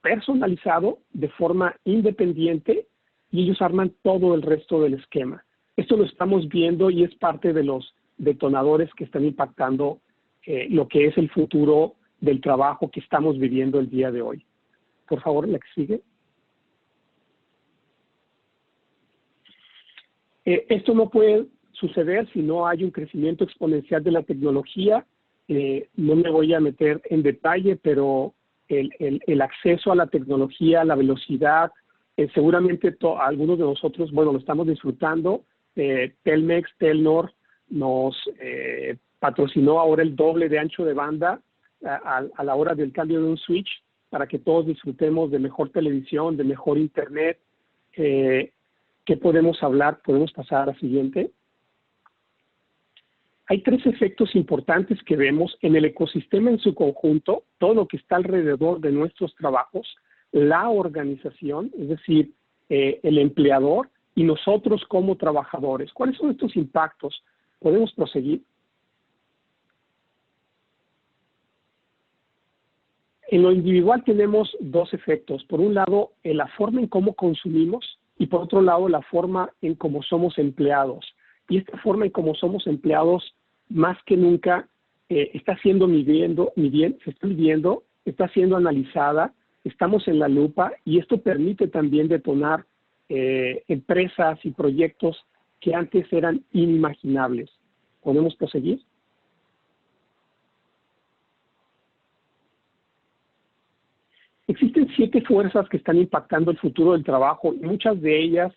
personalizado de forma independiente y ellos arman todo el resto del esquema. Esto lo estamos viendo y es parte de los detonadores que están impactando lo que es el futuro del trabajo que estamos viviendo el día de hoy. Por favor, la que sigue. Esto no puede suceder si no hay un crecimiento exponencial de la tecnología No me voy a meter en detalle, pero el acceso a la tecnología, la velocidad, seguramente algunos de nosotros, bueno, lo estamos disfrutando. Telmex, Telnor nos patrocinó ahora el doble de ancho de banda a la hora del cambio de un switch para que todos disfrutemos de mejor televisión, de mejor internet. ¿Qué podemos hablar? Podemos pasar a la siguiente. Hay 3 efectos importantes que vemos en el ecosistema en su conjunto, todo lo que está alrededor de nuestros trabajos, la organización, es decir, el empleador y nosotros como trabajadores. ¿Cuáles son estos impactos? ¿Podemos proseguir? En lo individual tenemos 2 efectos. Por un lado, en la forma en cómo consumimos y por otro lado, la forma en cómo somos empleados. Y esta forma en cómo somos empleados, más que nunca, está siendo se está midiendo, está siendo analizada, estamos en la lupa y esto permite también detonar empresas y proyectos que antes eran inimaginables. ¿Podemos proseguir? Existen 7 fuerzas que están impactando el futuro del trabajo y muchas de ellas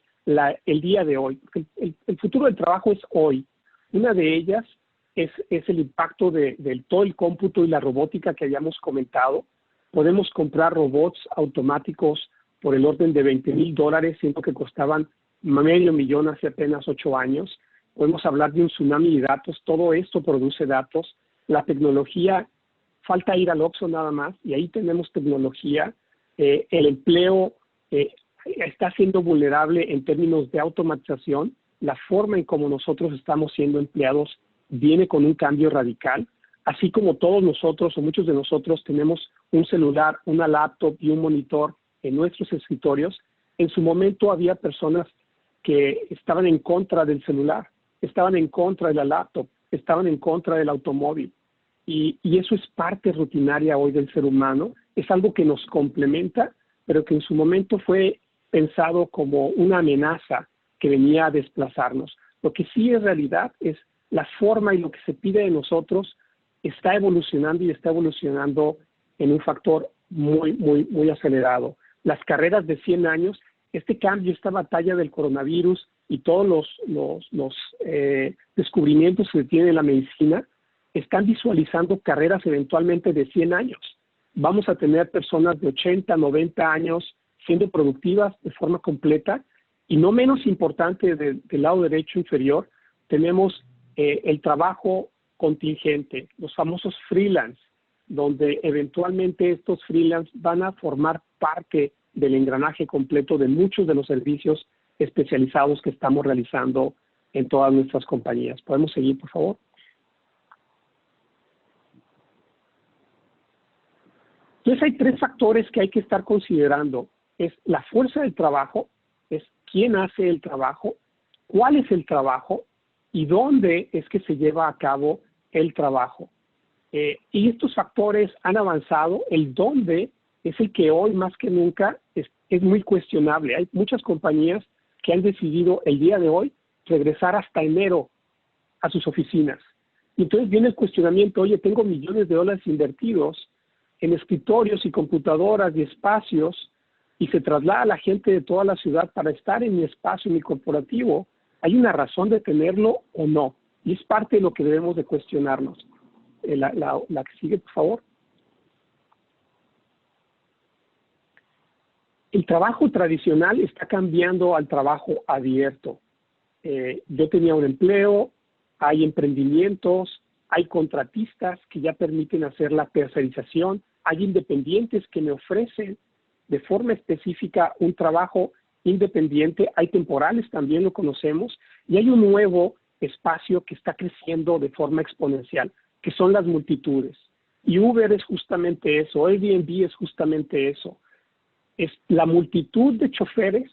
el día de hoy. El futuro del trabajo es hoy. Una de ellas es el impacto de todo el cómputo y la robótica que habíamos comentado. Podemos comprar robots automáticos por el orden de $20,000, siendo que costaban $500,000 hace apenas 8 años. Podemos hablar de un tsunami de datos. Todo esto produce datos. La tecnología, falta ir al Oxxo nada más, y ahí tenemos tecnología. El empleo está siendo vulnerable en términos de automatización. La forma en cómo nosotros estamos siendo empleados viene con un cambio radical, así como todos nosotros o muchos de nosotros tenemos un celular, una laptop y un monitor en nuestros escritorios. En su momento había personas que estaban en contra del celular, estaban en contra de la laptop, estaban en contra del automóvil. Y eso es parte rutinaria hoy del ser humano, es algo que nos complementa, pero que en su momento fue pensado como una amenaza que venía a desplazarnos. Lo que sí es realidad es la forma y lo que se pide de nosotros está evolucionando y está evolucionando en un factor muy, muy, muy acelerado. Las carreras de 100 años, este cambio, esta batalla del coronavirus y todos los descubrimientos que tiene la medicina, están visualizando carreras eventualmente de 100 años. Vamos a tener personas de 80, 90 años siendo productivas de forma completa y no menos importante del lado derecho inferior, tenemos el trabajo contingente, los famosos freelance, donde eventualmente estos freelance van a formar parte del engranaje completo de muchos de los servicios especializados que estamos realizando en todas nuestras compañías. ¿Podemos seguir, por favor? Entonces hay 3 factores que hay que estar considerando. Es la fuerza del trabajo, es quién hace el trabajo, cuál es el trabajo y dónde es que se lleva a cabo el trabajo. Y estos factores han avanzado. El dónde es el que hoy más que nunca es muy cuestionable. Hay muchas compañías que han decidido el día de hoy regresar hasta enero a sus oficinas. Y entonces viene el cuestionamiento, oye, tengo millones de dólares invertidos en escritorios y computadoras y espacios y se traslada a la gente de toda la ciudad para estar en mi espacio, en mi corporativo. ¿Hay una razón de tenerlo o no? Y es parte de lo que debemos de cuestionarnos. La que sigue, por favor. El trabajo tradicional está cambiando al trabajo abierto. Yo tenía un empleo, hay emprendimientos, hay contratistas que ya permiten hacer la tercerización, hay independientes que me ofrecen de forma específica un trabajo independiente, hay temporales, también lo conocemos, y hay un nuevo espacio que está creciendo de forma exponencial, que son las multitudes. Y Uber es justamente eso, Airbnb es justamente eso. Es la multitud de choferes,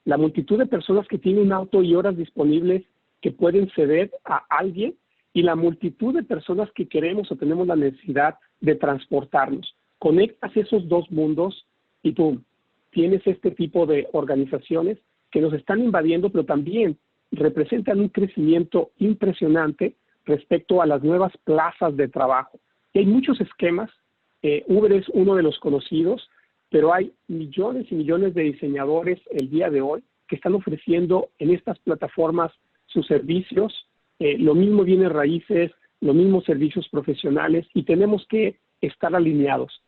la multitud de personas que tienen un auto y horas disponibles que pueden ceder a alguien, y la multitud de personas que queremos o tenemos la necesidad de transportarnos. Conectas esos 2 mundos y tú tienes este tipo de organizaciones que nos están invadiendo, pero también representan un crecimiento impresionante respecto a las nuevas plazas de trabajo. Y hay muchos esquemas. Uber es uno de los conocidos, pero hay millones y millones de diseñadores el día de hoy que están ofreciendo en estas plataformas sus servicios. Lo mismo bienes raíces, lo mismo servicios profesionales, y tenemos que estar alineados.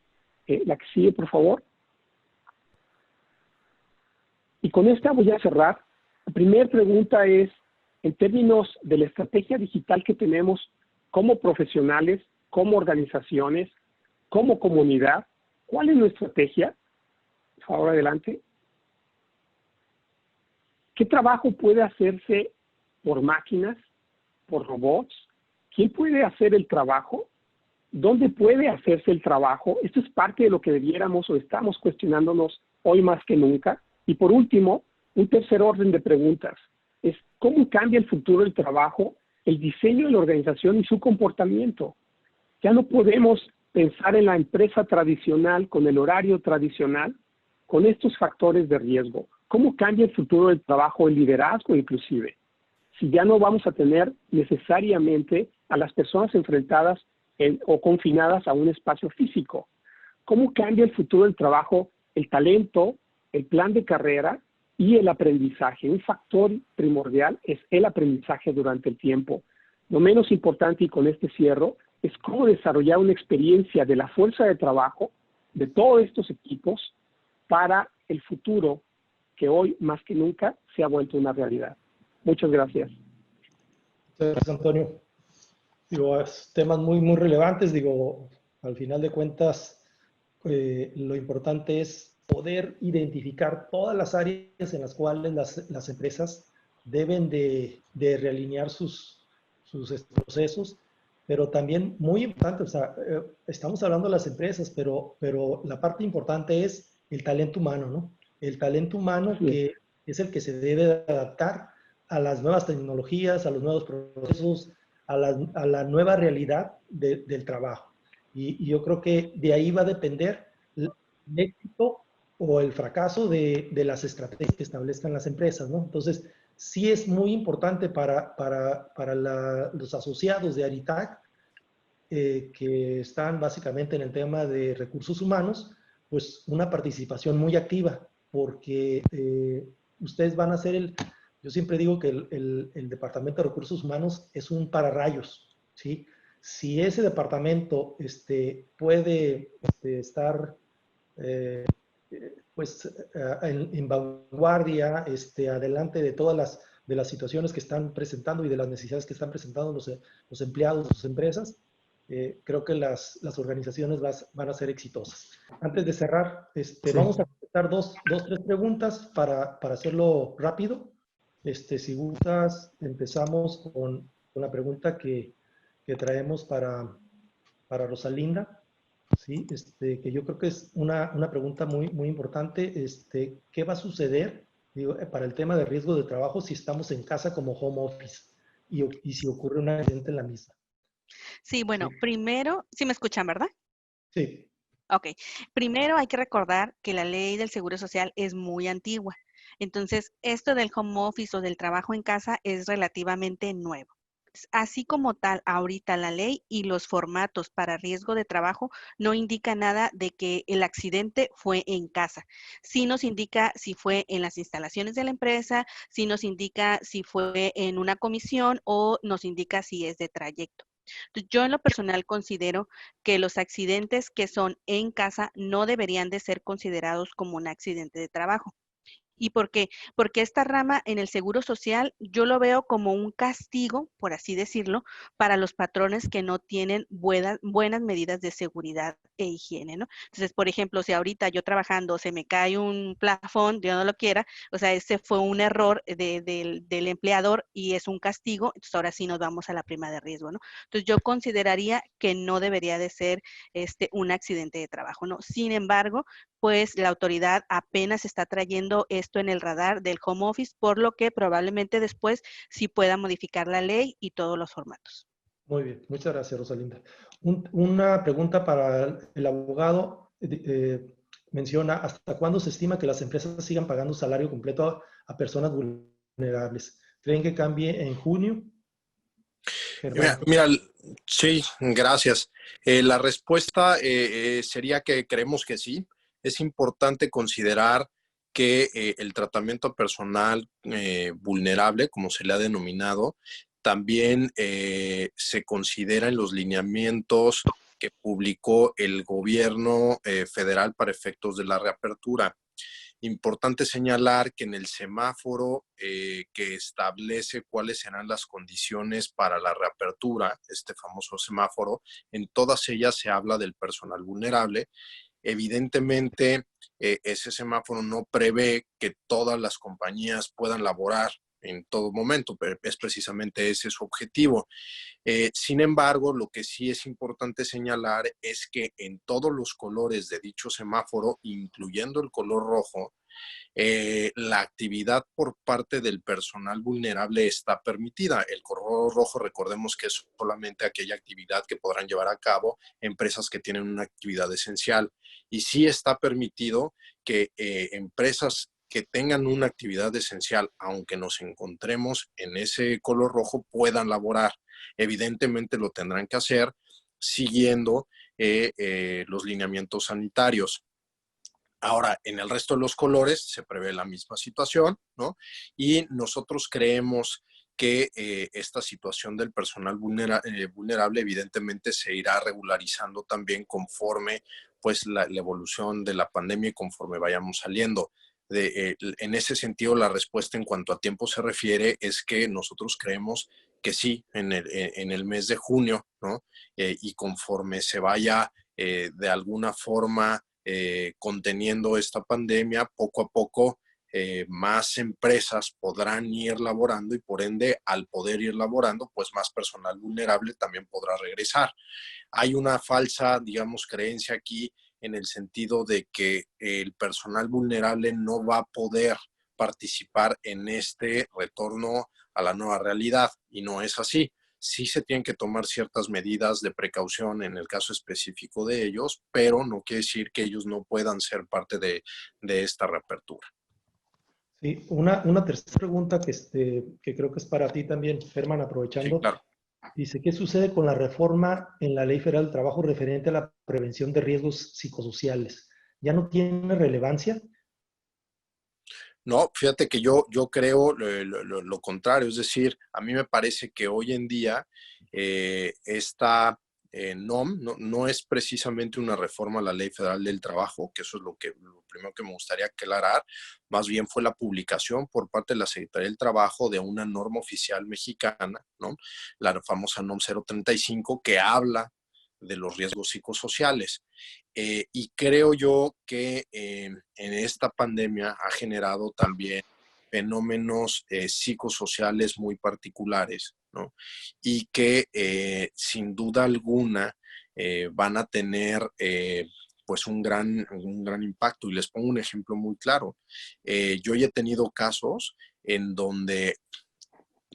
La que sigue, por favor. Y con esta voy a cerrar. La primera pregunta es, en términos de la estrategia digital que tenemos como profesionales, como organizaciones, como comunidad, ¿cuál es nuestra estrategia? Por favor, adelante. ¿Qué trabajo puede hacerse por máquinas, por robots? ¿Quién puede hacer el trabajo? ¿Dónde puede hacerse el trabajo? Esto es parte de lo que debiéramos o estamos cuestionándonos hoy más que nunca. Y por último, un tercer orden de preguntas es cómo cambia el futuro del trabajo, el diseño de la organización y su comportamiento. Ya no podemos pensar en la empresa tradicional, con el horario tradicional, con estos factores de riesgo. ¿Cómo cambia el futuro del trabajo, el liderazgo inclusive? Si ya no vamos a tener necesariamente a las personas enfrentadas o confinadas a un espacio físico. ¿Cómo cambia el futuro del trabajo, el talento, el plan de carrera y el aprendizaje? Un factor primordial es el aprendizaje durante el tiempo. Lo menos importante, y con este cierro, es cómo desarrollar una experiencia de la fuerza de trabajo de todos estos equipos para el futuro que hoy más que nunca se ha vuelto una realidad. Muchas gracias. Muchas gracias, Antonio. Digo, temas muy relevantes. Digo, al final de cuentas, lo importante es poder identificar todas las áreas en las cuales las empresas deben de realinear sus procesos, pero también muy importante, o sea, estamos hablando de las empresas, pero la parte importante es el talento humano, ¿no? El talento humano que es el que se debe de adaptar a las nuevas tecnologías, a los nuevos procesos, a la nueva realidad del trabajo. Y yo creo que de ahí va a depender el éxito o el fracaso de las estrategias que establezcan las empresas, ¿no? Entonces, sí es muy importante para los asociados de Arytag, que están básicamente en el tema de recursos humanos, pues una participación muy activa, porque ustedes van a ser yo siempre digo que el Departamento de Recursos Humanos es un pararrayos, ¿sí? Si ese departamento puede estar pues en vanguardia, adelante de todas las situaciones que están presentando y de las necesidades que están presentando los empleados, sus empresas, creo que las organizaciones van a ser exitosas. Antes de cerrar, sí, vamos a contestar tres preguntas para hacerlo rápido. Si gustas, empezamos con la pregunta que traemos para Rosalinda. Sí, que yo creo que es una pregunta muy importante. ¿Qué va a suceder, digo, para el tema de riesgo de trabajo si estamos en casa como home office y si ocurre un accidente en la misma? Sí, bueno, primero, ¿sí me escuchan, verdad? Sí. Ok, primero hay que recordar que la ley del Seguro Social es muy antigua. Entonces, esto del home office o del trabajo en casa es relativamente nuevo. Así como tal, ahorita la ley y los formatos para riesgo de trabajo no indica nada de que el accidente fue en casa. Sí nos indica si fue en las instalaciones de la empresa, sí nos indica si fue en una comisión o nos indica si es de trayecto. Yo en lo personal considero que los accidentes que son en casa no deberían de ser considerados como un accidente de trabajo. ¿Y por qué? Porque esta rama en el Seguro Social yo lo veo como un castigo, por así decirlo, para los patrones que no tienen buenas medidas de seguridad e higiene, ¿no? Entonces, por ejemplo, si ahorita yo trabajando se me cae un plafón, yo no lo quiera, o sea, ese fue un error del empleador y es un castigo, entonces ahora sí nos vamos a la prima de riesgo, ¿no? Entonces, yo consideraría que no debería de ser un accidente de trabajo, ¿no? Sin embargo, pues la autoridad apenas está trayendo esto en el radar del home office, por lo que probablemente después sí pueda modificar la ley y todos los formatos. Muy bien, muchas gracias, Rosalinda. Una pregunta para el abogado. Menciona, ¿hasta cuándo se estima que las empresas sigan pagando salario completo a personas vulnerables? ¿Creen que cambie en junio? Germán. Mira, sí, gracias. La respuesta sería que creemos que sí. Es importante considerar que el tratamiento personal vulnerable, como se le ha denominado, también se considera en los lineamientos que publicó el gobierno federal para efectos de la reapertura. Importante señalar que en el semáforo que establece cuáles serán las condiciones para la reapertura, este famoso semáforo, en todas ellas se habla del personal vulnerable. Evidentemente, ese semáforo no prevé que todas las compañías puedan laborar en todo momento, pero es precisamente ese su objetivo. Sin embargo, lo que sí es importante señalar es que en todos los colores de dicho semáforo, incluyendo el color rojo, la actividad por parte del personal vulnerable está permitida. El color rojo, recordemos que es solamente aquella actividad que podrán llevar a cabo empresas que tienen una actividad esencial. Y sí está permitido que empresas que tengan una actividad esencial, aunque nos encontremos en ese color rojo, puedan laborar. Evidentemente lo tendrán que hacer siguiendo los lineamientos sanitarios. Ahora, en el resto de los colores se prevé la misma situación, ¿no? Y nosotros creemos que esta situación del personal vulnerable evidentemente se irá regularizando también conforme pues la evolución de la pandemia y conforme vayamos saliendo. En ese sentido, la respuesta en cuanto a tiempo se refiere es que nosotros creemos que sí, en el mes de junio, ¿no? Y conforme se vaya de alguna forma conteniendo esta pandemia, poco a poco más empresas podrán ir laborando y por ende al poder ir laborando, pues más personal vulnerable también podrá regresar. Hay una falsa, digamos, creencia aquí en el sentido de que el personal vulnerable no va a poder participar en este retorno a la nueva realidad y no es así. Sí se tienen que tomar ciertas medidas de precaución en el caso específico de ellos, pero no quiere decir que ellos no puedan ser parte de esta reapertura. Sí, una tercera pregunta que creo que es para ti también, Germán, Sí, aprovechando. claro. Dice, ¿qué sucede con la reforma en la Ley Federal del Trabajo referente a la prevención de riesgos psicosociales? ¿Ya no tiene relevancia? No, fíjate que yo creo lo contrario, es decir, a mí me parece que hoy en día esta NOM no es precisamente una reforma a la Ley Federal del Trabajo, que eso es lo primero que me gustaría aclarar, más bien fue la publicación por parte de la Secretaría del Trabajo de una norma oficial mexicana, ¿no? La famosa NOM 035, que habla de los riesgos psicosociales. Y creo yo que en esta pandemia ha generado también fenómenos psicosociales muy particulares, ¿no? Y que sin duda alguna van a tener pues un gran impacto. Y les pongo un ejemplo muy claro. Yo ya he tenido casos en donde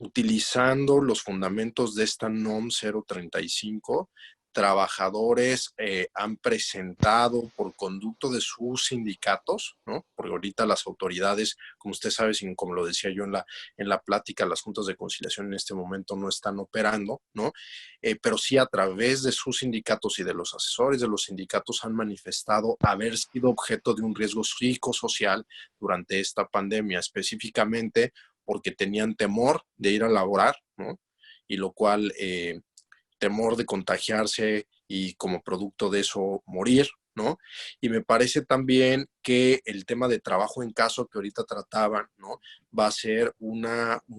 utilizando los fundamentos de esta NOM 035, trabajadores han presentado por conducto de sus sindicatos, ¿no? Porque ahorita las autoridades, como usted sabe, como lo decía yo en la plática, las juntas de conciliación en este momento no están operando, ¿no? Pero sí a través de sus sindicatos y de los asesores de los sindicatos han manifestado haber sido objeto de un riesgo psicosocial durante esta pandemia, específicamente porque tenían temor de ir a laborar, ¿no? Y lo cual, temor de contagiarse y como producto de eso morir, ¿no? Y me parece también que el tema de trabajo en casa que ahorita trataban, ¿no? Va a ser un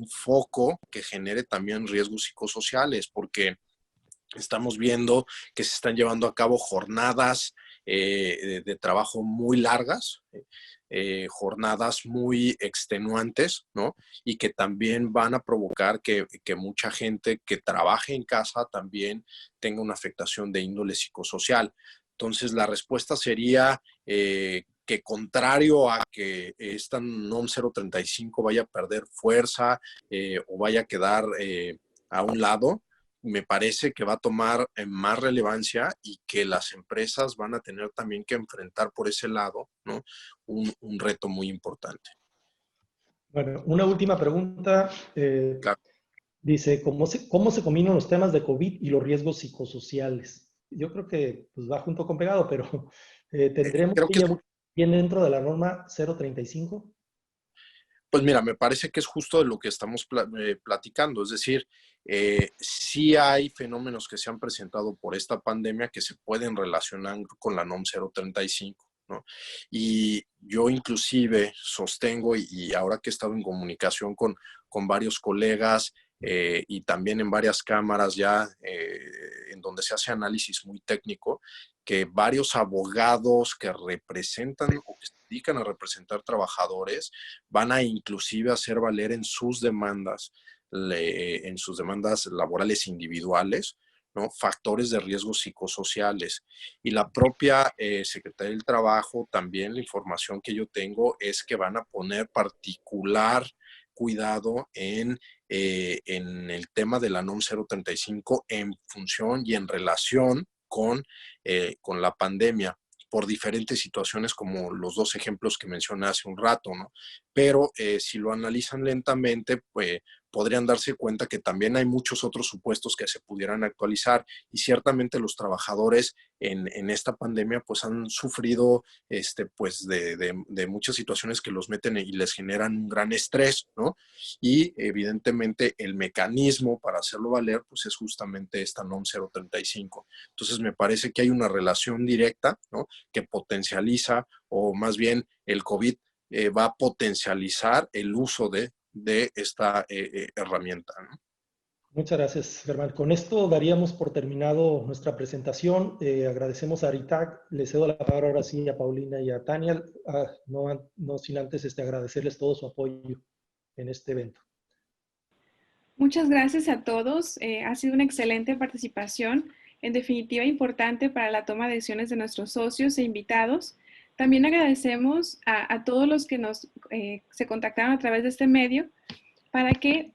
foco que genere también riesgos psicosociales, porque estamos viendo que se están llevando a cabo jornadas de trabajo muy largas, jornadas muy extenuantes, ¿no? Y que también van a provocar que mucha gente que trabaje en casa también tenga una afectación de índole psicosocial. Entonces, la respuesta sería que contrario a que esta NOM 035 vaya a perder fuerza o vaya a quedar a un lado, me parece que va a tomar más relevancia y que las empresas van a tener también que enfrentar por ese lado, ¿no? Un reto muy importante. Bueno, una última pregunta. Claro. Dice, ¿cómo se combinan los temas de COVID y los riesgos psicosociales? Yo creo que pues, va junto con pegado, pero ¿tendremos Creo que, bien dentro de la norma 035? pues mira, me parece que es justo de lo que estamos platicando. Es decir, sí hay fenómenos que se han presentado por esta pandemia que se pueden relacionar con la NOM 035. ¿No? Y yo inclusive sostengo, y ahora que he estado en comunicación con varios colegas y también en varias cámaras ya en donde se hace análisis muy técnico, que varios abogados que representan o que se dedican a representar trabajadores van a inclusive hacer valer en sus demandas laborales individuales, ¿no? Factores de riesgo psicosociales. Y la propia Secretaría del Trabajo, también la información que yo tengo es que van a poner particular cuidado en el tema de la NOM 035 en función y en relación con la pandemia por diferentes situaciones como los dos ejemplos que mencioné hace un rato, ¿no? Pero si lo analizan lentamente, pues podrían darse cuenta que también hay muchos otros supuestos que se pudieran actualizar y ciertamente los trabajadores en esta pandemia pues han sufrido pues de muchas situaciones que los meten y les generan un gran estrés, ¿no? Y evidentemente el mecanismo para hacerlo valer pues es justamente esta NOM 035. Entonces me parece que hay una relación directa, ¿no? Que potencializa, o más bien el COVID va a potencializar el uso de esta herramienta, ¿no? Muchas gracias, Germán. Con esto daríamos por terminado nuestra presentación. Agradecemos a Aritac. Le cedo la palabra ahora sí a Paulina y a Tania. No sin antes agradecerles todo su apoyo en este evento. Muchas gracias a todos. Ha sido una excelente participación, en definitiva importante para la toma de decisiones de nuestros socios e invitados. También agradecemos a todos los que se contactaron a través de este medio para que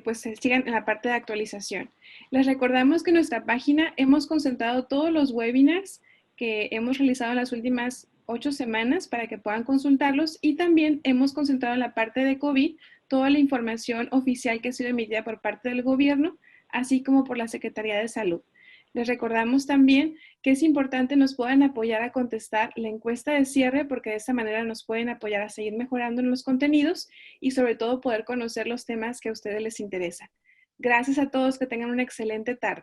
pues sigan en la parte de actualización. Les recordamos que en nuestra página hemos concentrado todos los webinars que hemos realizado en las últimas 8 semanas para que puedan consultarlos, y también hemos concentrado en la parte de COVID toda la información oficial que ha sido emitida por parte del gobierno, así como por la Secretaría de Salud. Les recordamos también que es importante nos puedan apoyar a contestar la encuesta de cierre, porque de esta manera nos pueden apoyar a seguir mejorando en los contenidos y sobre todo poder conocer los temas que a ustedes les interesan. Gracias a todos, que tengan una excelente tarde.